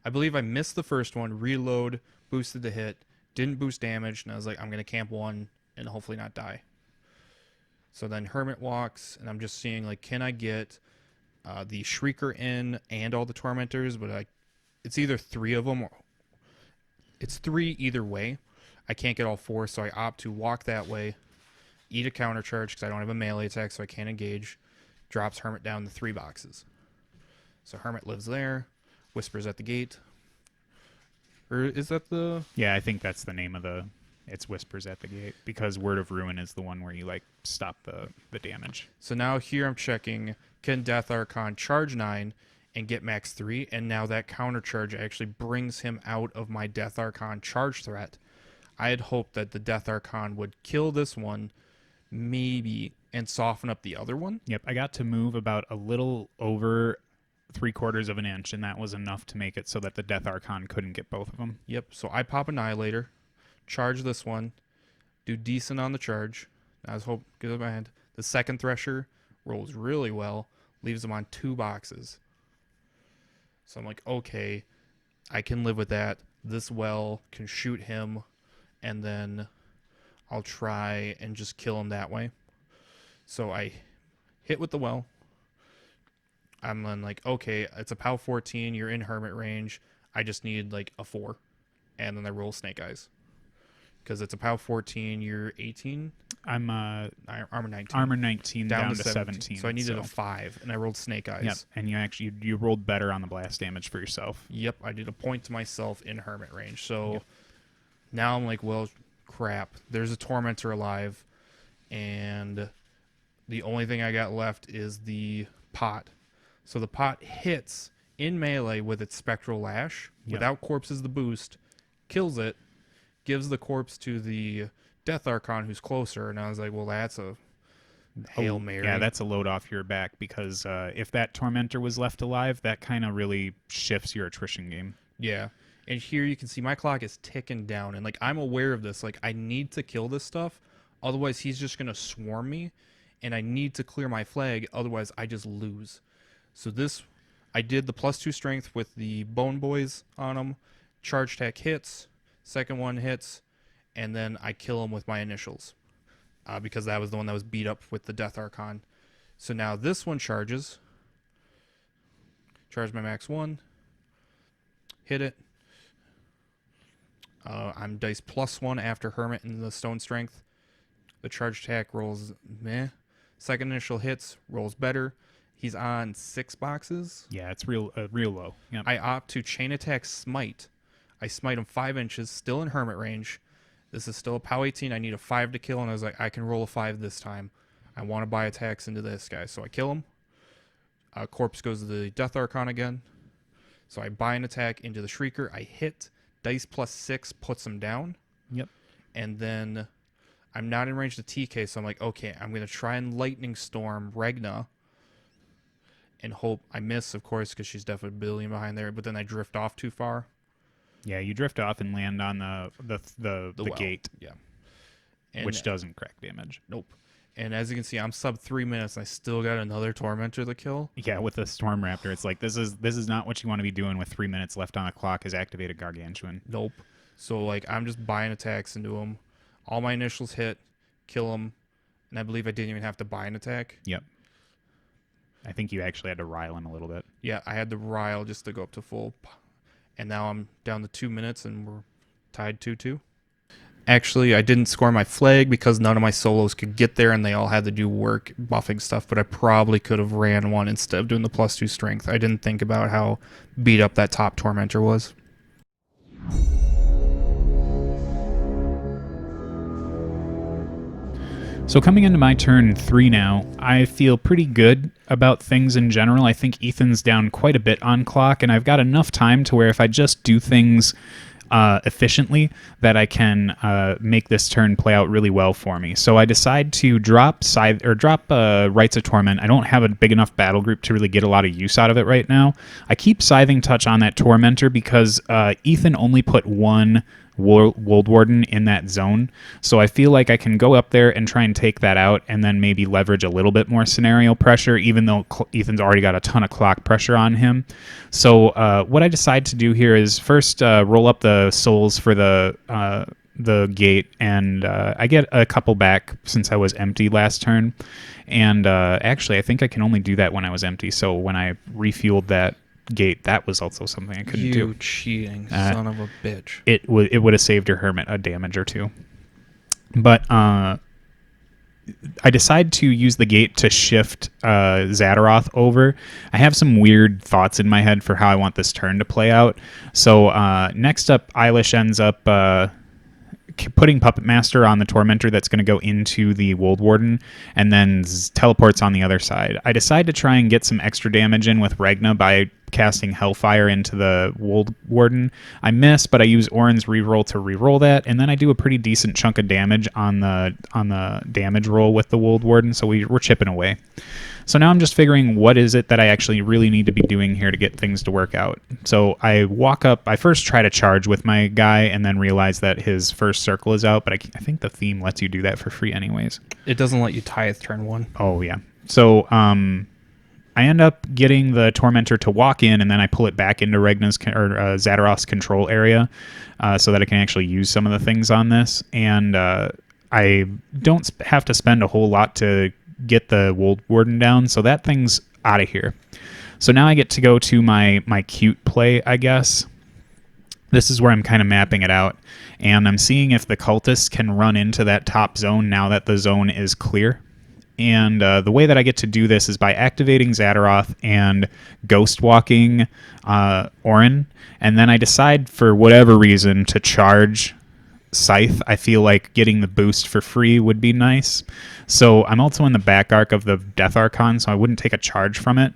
I believe I missed the first one, reload, boosted the hit, didn't boost damage, and I was like, I'm going to camp 1 and hopefully not die. So then Hermit walks, and I'm just seeing, like, can I get the Shrieker in and all the Tormentors? But it's either 3 of them, or it's 3 either way. I can't get all 4, so I opt to walk that way, eat a counter charge because I don't have a melee attack, so I can't engage. Drops Hermit down the 3 boxes. So Hermit lives there, whispers at the gate. Or is that the... Yeah, I think that's the name of the... It's Whispers at the Gate, because Word of Ruin is the one where you, like, stop the damage. So now here I'm checking, can Death Archon charge 9 and get max 3? And now that counter charge actually brings him out of my Death Archon charge threat. I had hoped that the Death Archon would kill this one, maybe, and soften up the other one. Yep, I got to move about a little over 3/4 of an inch, and that was enough to make it so that the Death Archon couldn't get both of them. Yep, so I pop Annihilator, charge this one, do decent on the charge. I was hoping, good in my hand. The second Thresher rolls really well, leaves him on 2 boxes. So I'm like, okay, I can live with that. This well can shoot him, and then I'll try and just kill him that way. So I hit with the well. I'm then like, okay, it's a POW 14, you're in Hermit range. I just need like a 4. And then I roll Snake Eyes. Because it's a POW 14, you're 18? I'm Armor 19. Armor 19 down to 17. So I needed a 5, and I rolled Snake Eyes. Yep, and you rolled better on the blast damage for yourself. Yep, I did a point to myself in Hermit range. So now I'm like, well, crap. There's a Tormentor alive, and the only thing I got left is the pot. So the pot hits in melee with its Spectral Lash, without corpses the boost, kills it, gives the corpse to the Death Archon who's closer, and I was like, well, that's a Hail Mary. Yeah, that's a load off your back, because if that Tormentor was left alive, that kind of really shifts your attrition game. Yeah. And here you can see my clock is ticking down, and like I'm aware of this. Like I need to kill this stuff, otherwise he's just gonna swarm me, and I need to clear my flag, otherwise I just lose. So this, I did the +2 strength with the Bone Boys on him, Charge attack hits, second one hits, and then I kill him with my initials because that was the one that was beat up with the Death Archon. So now this one charges. Charge my max 1. Hit it. I'm dice +1 after Hermit and the Stone Strength. The charge attack rolls meh. Second initial hits, rolls better. He's on 6 boxes. Yeah, it's real low. Yep. I opt to chain attack smite. I smite him 5 inches, still in Hermit range. This is still a POW 18. I need a 5 to kill, and I was like, I can roll a 5 this time. I want to buy attacks into this guy, so I kill him. Corpse goes to the Death Archon again. So I buy an attack into the Shrieker. I hit. Dice +6 puts him down. Yep. And then I'm not in range of TK, so I'm like, okay, I'm going to try and Lightning Storm Regna and hope I miss, of course, because she's definitely a billion behind there, but then I drift off too far. Yeah, you drift off and land on the well, gate. Yeah. And, which doesn't crack damage. Nope. And as you can see, I'm sub 3 minutes, and I still got another Tormentor to kill. Yeah, with the Storm Raptor, it's like this is not what you want to be doing with 3 minutes left on the clock as activated Gargantuan. Nope. So, like, I'm just buying attacks into him. All my initials hit, kill him, and I believe I didn't even have to buy an attack. Yep. I think you actually had to rile him a little bit. Yeah, I had to rile just to go up to full. And now I'm down to 2 minutes, and we're tied 2-2. Actually, I didn't score my flag because none of my solos could get there, and they all had to do work buffing stuff, but I probably could have ran one instead of doing the +2 strength. I didn't think about how beat up that top Tormentor was. So coming into my turn 3 now, I feel pretty good about things in general. I think Ethan's down quite a bit on clock, and I've got enough time to where if I just do things efficiently, that I can make this turn play out really well for me. So I decide to drop Rites of Torment. I don't have a big enough battle group to really get a lot of use out of it right now. I keep Scything Touch on that Tormentor because Ethan only put 1 Woldwarden in that zone, so I feel like I can go up there and try and take that out and then maybe leverage a little bit more scenario pressure, even though Ethan's already got a ton of clock pressure on him. So what I decide to do here is first roll up the souls for the gate, and I get a couple back since I was empty last turn, and actually I think I can only do that when I was empty, so when I refueled that gate, that was also something I couldn't do. You cheating son of a bitch. It would have saved your Hermit a damage or 2. But I decide to use the gate to shift Zaateroth over. I have some weird thoughts in my head for how I want this turn to play out. So next up, Eilish ends up putting Puppet Master on the Tormentor that's going to go into the Woldwarden, and then teleports on the other side. I decide to try and get some extra damage in with Regna by casting Hellfire into the Woldwarden. I miss, but I use Orin's reroll to reroll that, and then I do a pretty decent chunk of damage on the damage roll with the Woldwarden, so we're chipping away. So now I'm just figuring what is it that I actually really need to be doing here to get things to work out. So I walk up, I first try to charge with my guy and then realize that his first circle is out, but I think the theme lets you do that for free anyways. It doesn't let you tithe turn 1. Oh, yeah. So I end up getting the Tormentor to walk in, and then I pull it back into Zaateroth's control area so that I can actually use some of the things on this. And I don't have to spend a whole lot to get the Woldwarden down, so that thing's out of here. So now I get to go to my cute play, I guess. This is where I'm kind of mapping it out, and I'm seeing if the cultists can run into that top zone now that the zone is clear. And the way that I get to do this is by activating Zaateroth and ghost walking Orin, and then I decide for whatever reason to charge Scythe. I feel like getting the boost for free would be nice. So I'm also in the back arc of the Death Archon, so I wouldn't take a charge from it.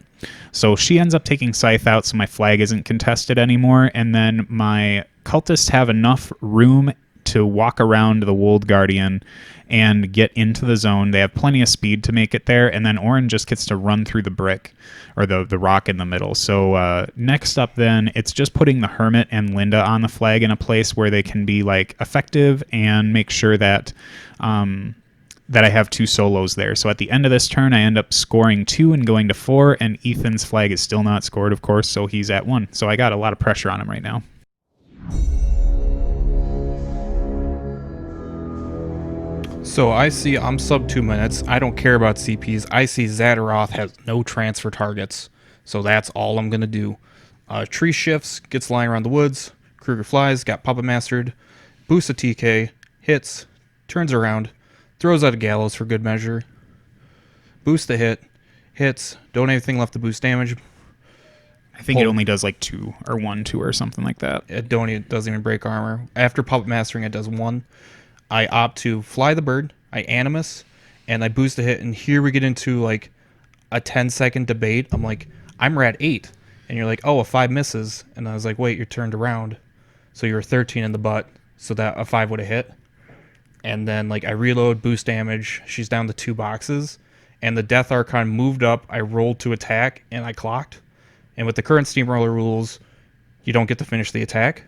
So she ends up taking Scythe out, so my flag isn't contested anymore, and then my cultists have enough room to walk around the Wold Guardian and get into the zone. They have plenty of speed to make it there, and then Orin just gets to run through the brick, or the rock in the middle. So next up then, it's just putting the Hermit and Lynda on the flag in a place where they can be like effective and make sure that that I have 2 solos there. So at the end of this turn, I end up scoring 2 and going to 4, and Ethan's flag is still not scored, of course, so he's at 1. So I got a lot of pressure on him right now. So I see I'm sub 2 minutes. I don't care about CPs. I see Zaateroth has no transfer targets. So that's all I'm going to do. Tree shifts, gets lying around the woods. Krueger flies, got Puppet Mastered. Boosts a TK, hits, turns around, throws out a Gallows for good measure. Boost the hit, hits, don't have anything left to boost damage. I think it only does like 2 or 1, 2 or something like that. It doesn't even break armor. After Puppet Mastering, it does 1. I opt to fly the bird, I Animus, and I boost the hit, and here we get into like a 10-second debate. I'm like, I'm at 8, and you're like, oh, a 5 misses, and I was like, wait, you're turned around, so you're 13 in the butt, so that a 5 would have hit, and then like I reload, boost damage, she's down to 2 boxes, and the Death Archon moved up, I rolled to attack, and I clocked, and with the current Steamroller rules, you don't get to finish the attack,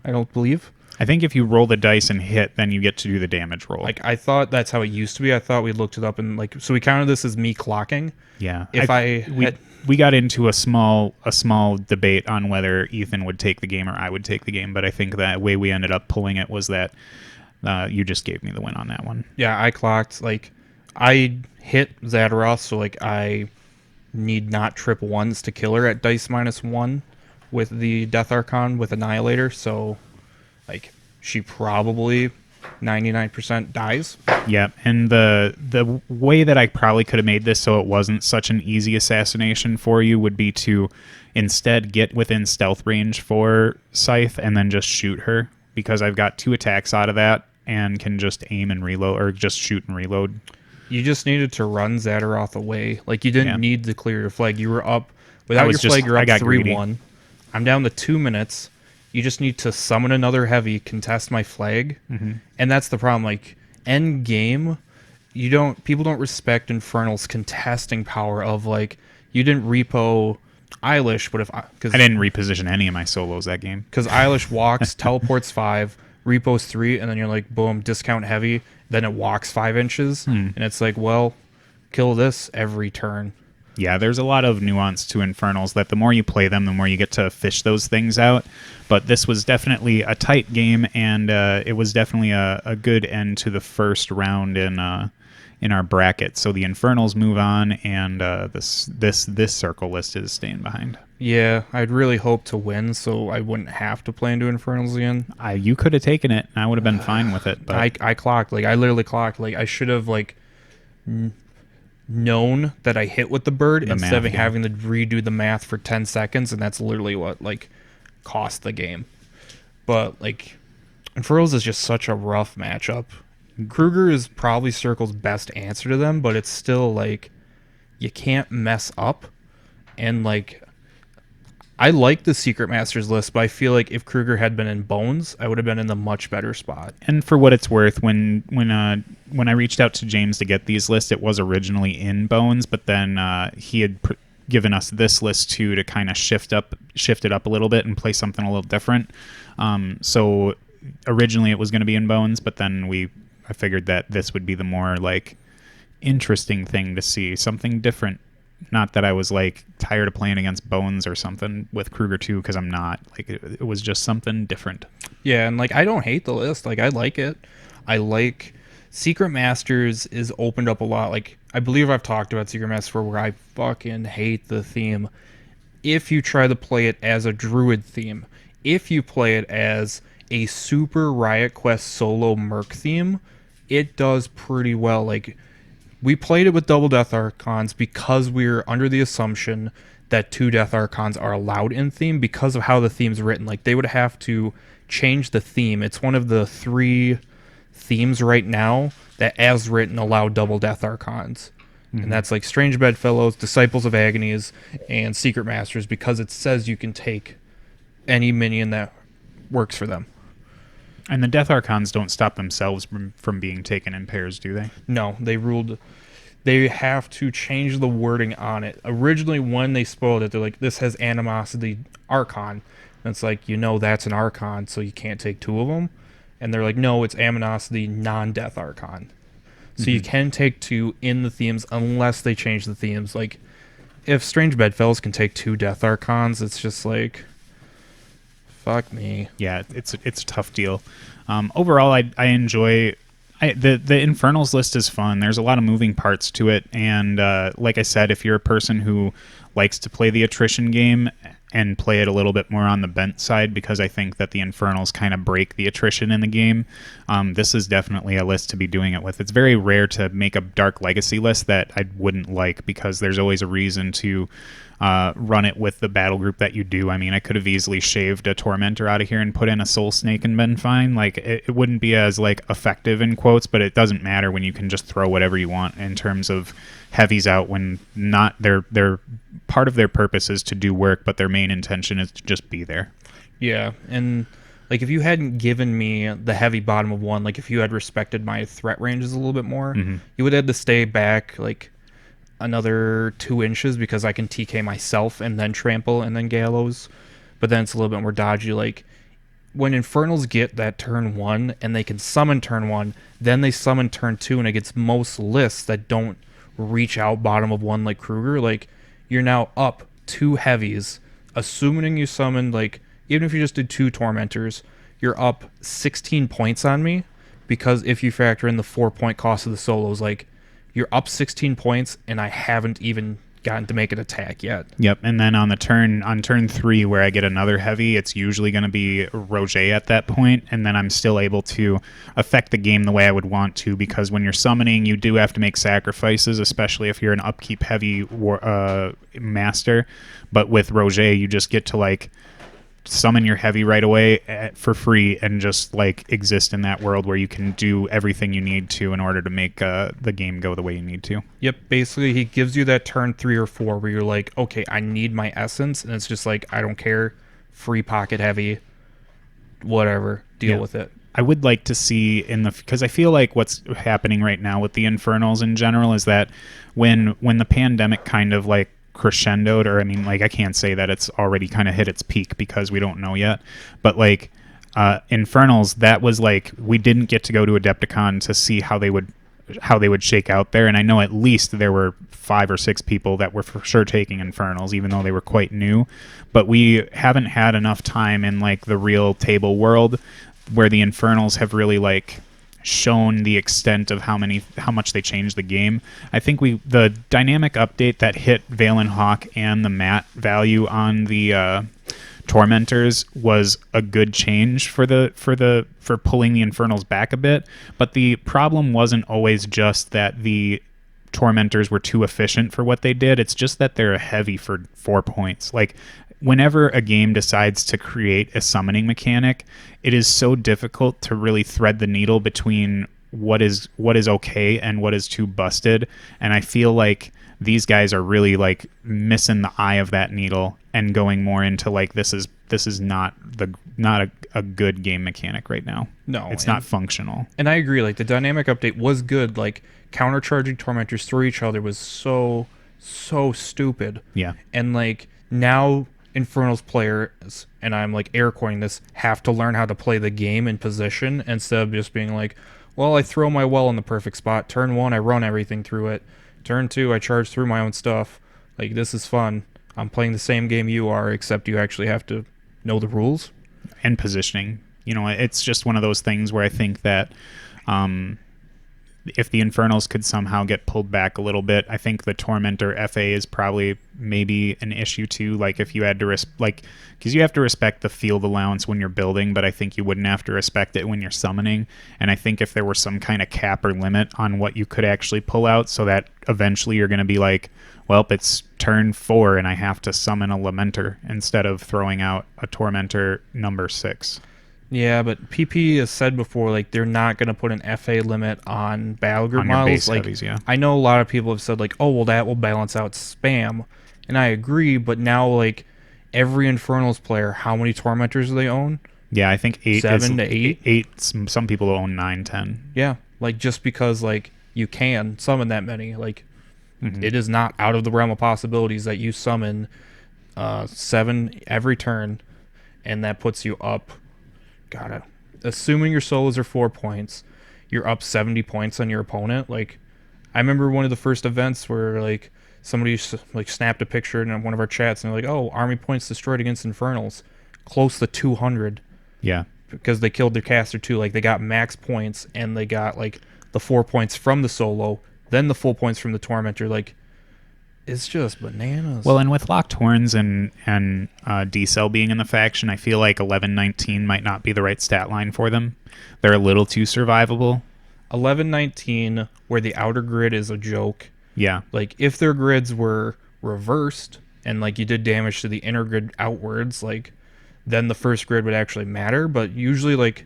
I don't believe. I think if you roll the dice and hit, then you get to do the damage roll. Like, I thought that's how it used to be. I thought we looked it up and like, so we counted this as me clocking. Yeah. We got into a small debate on whether Ethan would take the game or I would take the game, but I think that way we ended up pulling it was that you just gave me the win on that one. Yeah, I clocked. Like, I hit Zaateroth, so like I need not trip ones to kill her at dice -1 with the Death Archon with Annihilator, so like she probably 99% dies. Yeah, and the way that I probably could have made this so it wasn't such an easy assassination for you would be to instead get within stealth range for Scythe and then just shoot her, because I've got 2 attacks out of that and can just aim and reload, or just shoot and reload. You just needed to run Zaateroth away. Like, you didn't need to clear your flag. You were up without your flag. You're up 3-1. I'm down to 2 minutes. You just need to summon another heavy, contest my flag, and that's the problem. Like, end game, people don't respect Infernal's contesting power of like, you didn't repo Eilish, but I didn't reposition any of my solos that game, because Eilish walks, teleports 5, repos 3, and then you're like, boom, discount heavy. Then it walks 5 inches, and it's like, well, kill this every turn. Yeah, there's a lot of nuance to Infernals that the more you play them, the more you get to fish those things out. But this was definitely a tight game, and it was definitely a good end to the first round in our bracket. So the Infernals move on, and this circle list is staying behind. Yeah, I'd really hoped to win, so I wouldn't have to play into Infernals again. You could have taken it, and I would have been fine with it. But I clocked. Like, I literally clocked. Like, I should have like known that I hit with the bird instead of having to redo the math for 10 seconds, and that's literally what like cost the game. But like, Infernals is just such a rough matchup. Krueger is probably Circle's best answer to them, but it's still like, you can't mess up. And like, I like the Secret Masters list, but I feel like if Krueger had been in Bones, I would have been in a much better spot. And for what it's worth, when I reached out to James to get these lists, it was originally in Bones, but then he had given us this list too to kind of shift it up a little bit and play something a little different. So originally it was going to be in Bones, but then I figured that this would be the more like interesting thing to see, something different. Not that I was like tired of playing against Bones or something with Krueger 2, because I'm not. Like, it was just something different. Yeah, and like, I don't hate the list. Like, I like it. I like Secret Masters is opened up a lot. Like, I believe I've talked about Secret Masters where I fucking hate the theme. If you try to play it as a druid theme, if you play it as a super Riot Quest solo merc theme, it does pretty well. Like, we played it with double Death Archons because we were under the assumption that 2 Death Archons are allowed in theme because of how the theme's written. Like, they would have to change the theme. It's one of the 3 themes right now that, as written, allow double Death Archons. And that's like Strange Bedfellows, Disciples of Agonies, and Secret Masters, because it says you can take any minion that works for them. And the Death Archons don't stop themselves from being taken in pairs, do they? No, they have to change the wording on it. Originally, when they spoiled it, they're like, this has Animosity Archon. And it's like, that's an Archon, so you can't take 2 of them. And they're like, no, it's Animosity non-Death Archon. So you can take 2 in the themes unless they change the themes. Like, if Strange Bedfellows can take 2 Death Archons, it's just like, fuck me. Yeah, it's a tough deal. Overall, I enjoy The Infernals list is fun. There's a lot of moving parts to it, and like I said, if you're a person who likes to play the attrition game and play it a little bit more on the bent side, because I think that the Infernals kind of break the attrition in the game, this is definitely a list to be doing it with. It's very rare to make a Dark Legacy list that I wouldn't like, because there's always a reason to run it with the battle group that you do. I mean, I could have easily shaved a Tormentor out of here and put in a Soul Snake and been fine. Like, it wouldn't be as, like, effective in quotes, but it doesn't matter when you can just throw whatever you want in terms of heavies out when not their part of their purpose is to do work, but their main intention is to just be there. Yeah, and like if you hadn't given me the heavy bottom of 1, like if you had respected my threat ranges a little bit more, you would have had to stay back like another 2 inches, because I can TK myself and then trample and then gallows, but then it's a little bit more dodgy. Like when Infernals get that turn 1 and they can summon turn 1, then they summon turn 2, and against most lists that don't reach out bottom of 1 like Krueger, like you're now up 2 heavies, assuming you summoned, like even if you just did 2 Tormentors, you're up 16 points on me, because if you factor in the 4-point cost of the solos, like you're up 16 points, and I haven't even gotten to make an attack yet. Yep, and then on turn 3, where I get another heavy, it's usually going to be Roget at that point, and then I'm still able to affect the game the way I would want to, because when you're summoning, you do have to make sacrifices, especially if you're an upkeep heavy master. But with Roget, you just get to like summon your heavy right away for free and just like exist in that world where you can do everything you need to in order to make the game go the way you need to. Yep, basically he gives you that turn 3 or 4 where you're like, okay, I need my essence, and it's just like, I don't care, free pocket heavy, whatever, deal with it. I would like to see because I feel like what's happening right now with the Infernals in general is that when the pandemic kind of like crescendoed, or I mean, like, I can't say that it's already kind of hit its peak because we don't know yet, but like Infernals, that was like, we didn't get to go to Adepticon to see how they would shake out there, and I know at least there were 5 or 6 people that were for sure taking Infernals, even though they were quite new, but we haven't had enough time in like the real table world where the Infernals have really like shown the extent of how much they changed the game. I think the dynamic update that hit Valin, Hauke, and the mat value on the Tormentors was a good change for pulling the Infernals back a bit, but the problem wasn't always just that the Tormentors were too efficient for what they did. It's just that they're heavy for 4 points. Like, whenever a game decides to create a summoning mechanic, it is so difficult to really thread the needle between what is okay and what is too busted. And I feel like these guys are really like missing the eye of that needle and going more into like, this is not a good game mechanic right now. No, it's not functional. And I agree. Like, the dynamic update was good. Like, countercharging Tormentors through each other was so stupid. Yeah. And like, now Infernals players, and I'm like air quoting this, have to learn how to play the game in position instead of just being like, well, I throw my well in the perfect spot. Turn 1, I run everything through it. Turn 2, I charge through my own stuff. Like, this is fun. I'm playing the same game you are, except you actually have to know the rules. And positioning. You know, it's just one of those things where I think that if the Infernals could somehow get pulled back a little bit, I think the Tormentor FA is probably maybe an issue too. Like, if you had to because you have to respect the field allowance when you're building, but I think you wouldn't have to respect it when you're summoning. And I think if there were some kind of cap or limit on what you could actually pull out, so that eventually you're going to be like, well, it's turn 4 and I have to summon a Lamenter instead of throwing out a Tormentor number 6. Yeah, but PP has said before, like, they're not going to put an FA limit on battle group models. Base like, heavies, yeah. I know a lot of people have said, like, oh, well, that will balance out spam. And I agree, but now, like, every Infernals player, how many Tormentors do they own? Yeah, I think 8. 7 to 8? 8. Some people own 9, 10. Yeah, like, just because, like, you can summon that many. Like, it is not out of the realm of possibilities that you summon 7 every turn, and that puts you up. God, assuming your solos are 4 points, you're up 70 points on your opponent. Like, I remember one of the first events where like somebody like snapped a picture in one of our chats and they're like, "Oh, army points destroyed against Infernals, close to 200." Yeah, because they killed their caster too. Like, they got max points and they got like the 4 points from the solo, then the full points from the Tormentor. Like, it's just bananas. Well, and with Locked Horns and D-Cell being in the faction, I feel like 11-19 might not be the right stat line for them. They're a little too survivable. 11-19, where the outer grid is a joke. Yeah. Like, if their grids were reversed and, like, you did damage to the inner grid outwards, like, then the first grid would actually matter. But usually, like,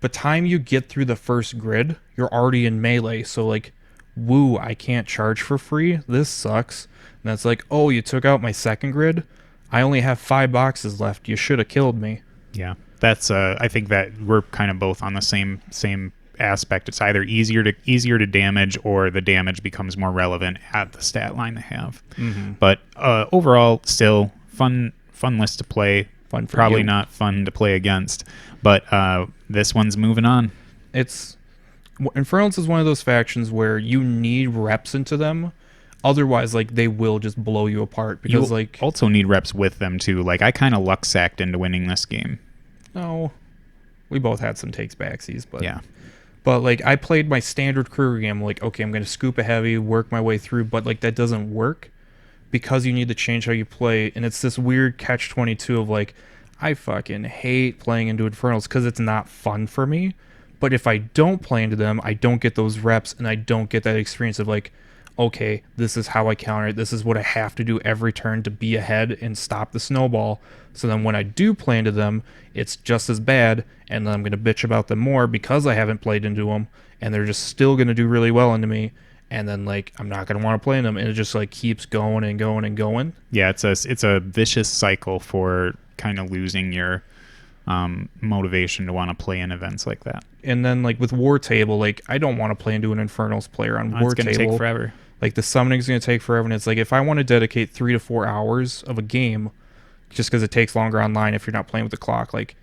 by the time you get through the first grid, you're already in melee. So, like, woo, I can't charge for free. This sucks. And that's like, oh, you took out my second grid? I only have 5 boxes left. You should have killed me. Yeah. That's I think that we're kind of both on the same aspect. It's either easier to damage, or the damage becomes more relevant at the stat line they have. Mm-hmm. But overall, still fun list to play. Fun for Probably you. not fun to play against. But this one's moving on. Infernals is one of those factions where you need reps into them. Otherwise, like, they will just blow you apart. Because, you like, also need reps with them too. Like, I kind of luck sacked into winning this game. no, we both had some takes backsies, but Yeah. But, like, I played my standard Krueger game. Like, okay, I'm going to scoop a heavy, work my way through. But, like, that doesn't work because you need to change how you play. And it's this weird catch-22 of, like, I fucking hate playing into Infernals because it's not fun for me. But if I don't play into them, I don't get those reps, and I don't get that experience of, like, okay, this is how I counter it. This is what I have to do every turn to be ahead and stop the snowball. So then when I do play into them, it's just as bad, and then I'm going to bitch about them more because I haven't played into them, and they're just still going to do really well into me. And then, like, I'm not going to want to play in them, and it just, like, keeps going and going and going. Yeah, it's a vicious cycle for kind of losing your motivation to want to play in events like that. And then, like, with War Table, like, I don't want to play into an Infernals player on War Table. It's going to take forever. Like, the summoning's going to take forever, and it's like, if I want to dedicate 3 to 4 hours of a game, just because it takes longer online if you're not playing with the clock, like,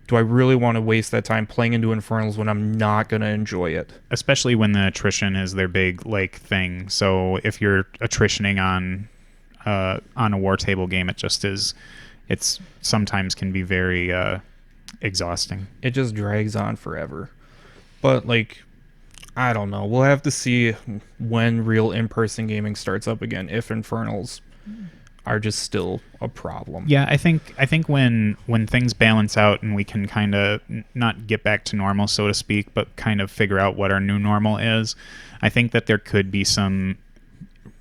do I really want to waste that time playing into Infernals when I'm not going to enjoy it? Especially when the attrition is their big, like, thing. So if you're attritioning on a War Table game, it just is... It's sometimes can be very exhausting. It just drags on forever. But, like, I don't know. We'll have to see when real in-person gaming starts up again, if Infernals are just still a problem. Yeah, I think when things balance out and we can kind of not get back to normal, so to speak, but kind of figure out what our new normal is, I think that there could be some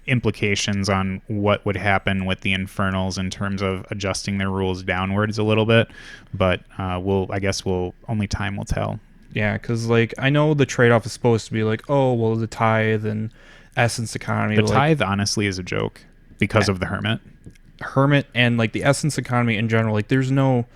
implications on what would happen with the Infernals in terms of adjusting their rules downwards a little bit, but only time will tell. Yeah, because, like, I know the trade-off is supposed to be like, oh, well, the Tithe and Essence economy. The like, Tithe, honestly, is a joke because of the Hermit. And, like, the Essence economy in general, like, there's no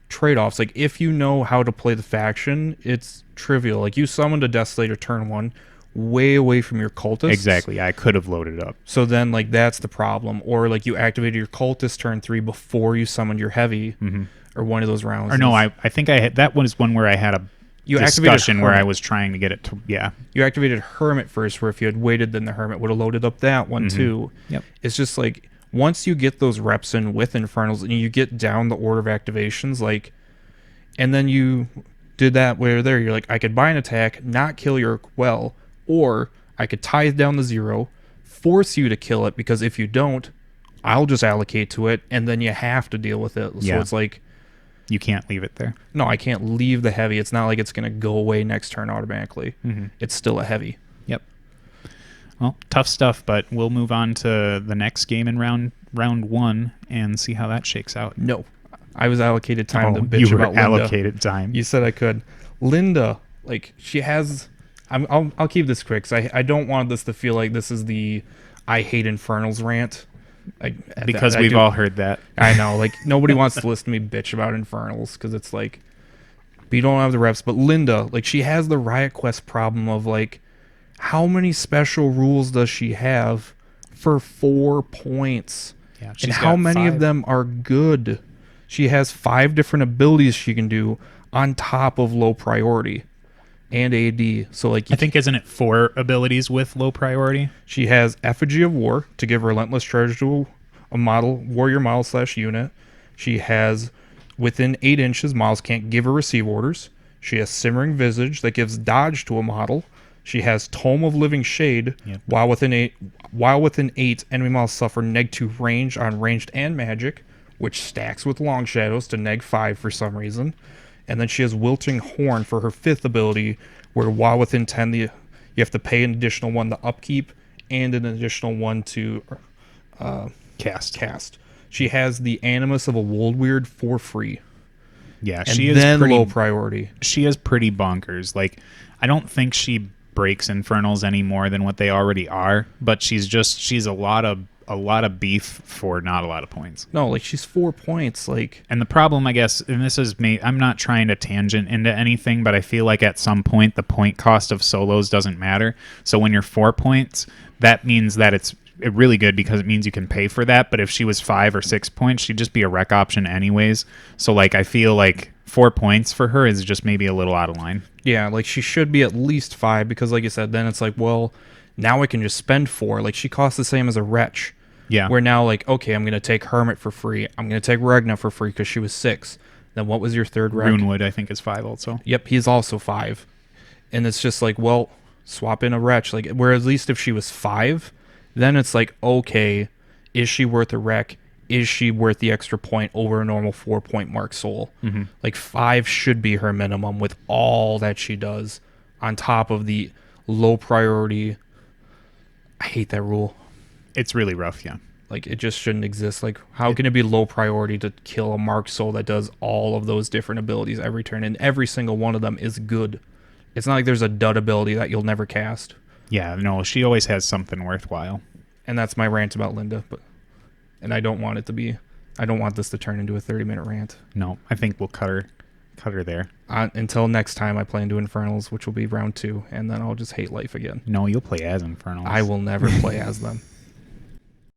trade-offs. Like, if you know how to play the faction, it's trivial. Like, you summoned a Desolator turn 1 way away from your cultists. Exactly. I could have loaded up. So then, like, that's the problem. Or, like, you activated your cultist turn 3 before you summoned your heavy, or one of those rounds. Or no, I think I had, that was one where I had a discussion where I was trying to get it to, yeah. You activated Hermit first, where if you had waited, then the Hermit would have loaded up that one too. Yep. It's just like, once you get those reps in with Infernals and you get down the order of activations, like, and then you did that where there, you're like, I could buy an attack, not kill your well, or I could tithe down the 0, force you to kill it, because if you don't, I'll just allocate to it, and then you have to deal with it. So it's like, you can't leave it there. No, I can't leave the heavy. It's not like it's going to go away next turn automatically. It's still a heavy. Yep. Well, tough stuff, but we'll move on to the next game in round 1 and see how that shakes out. No. I was allocated time to bitch about Lynda. You were allocated time. You said I could. Lynda, like, she has... I'll keep this quick, because I don't want this to feel like this is the I hate Infernals rant. Because we've all heard that. I know. Like, nobody wants to listen to me bitch about Infernals, because it's like, but you don't have the reps. But Lynda, like, she has the Riot Quest problem of, like, how many special rules does she have for 4 points? Yeah, and how many of them are good? She has 5 different abilities she can do on top of low priority and AD. So, like, I think, isn't it 4 abilities with low priority? She has Effigy of War to give Relentless Charge to a model, warrior model / unit. She has within 8 inches, models can't give or receive orders. She has Simmering Visage that gives dodge to a model, She has Tome of Living Shade. Yep. While within 8, enemy models suffer -2 range on ranged and magic, which stacks with Long Shadows to -5 for some reason. And then she has Wilting Horn for her 5th ability, where while within 10, you have to pay an additional 1 to upkeep and an additional 1 to cast. She has the Animus of a Woldwarden for free. Yeah, And she is then pretty low priority. She is pretty bonkers. Like, I don't think she breaks Infernals any more than what they already are, but she's a lot of beef for not a lot of points. No, like she's 4 points. Like, and the problem, I guess, and this is me, I'm not trying to tangent into anything, but I feel like at some point the point cost of solos doesn't matter. So when you're 4 points, that means that it's really good because it means you can pay for that. But if she was 5 or 6 points, she'd just be a rec option anyways. So like, I feel like 4 points for her is just maybe a little out of line. yeah, like she should be at least 5 because, like you said, then it's like, well, now I can just spend 4. Like she costs the same as a Wretch. Yeah. Where now, like, okay, I'm going to take Hermit for free. I'm going to take Regna for free because she was 6. Then what was your third rec? Runewood, I think, is 5 also. Yep, he's also 5. And it's just like, well, swap in a Wretch. Like, where at least if she was 5, then it's like, okay, is she worth a rec? Is she worth the extra point over a normal 4-point Mark Soul? Mm-hmm. Like 5 should be her minimum with all that she does on top of the low priority. I hate that rule. It's really rough, yeah. Like, it just shouldn't exist. Like, how can it be low priority to kill a Mark Soul that does all of those different abilities every turn, and every single one of them is good? It's not like there's a dud ability that you'll never cast. Yeah, no, she always has something worthwhile. And that's my rant about Lynda. And I don't want it to be... I don't want this to turn into a 30-minute rant. No, I think we'll cut her there. Until next time I play into Infernals, which will be round 2, and then I'll just hate life again. No, you'll play as Infernals. I will never play as them.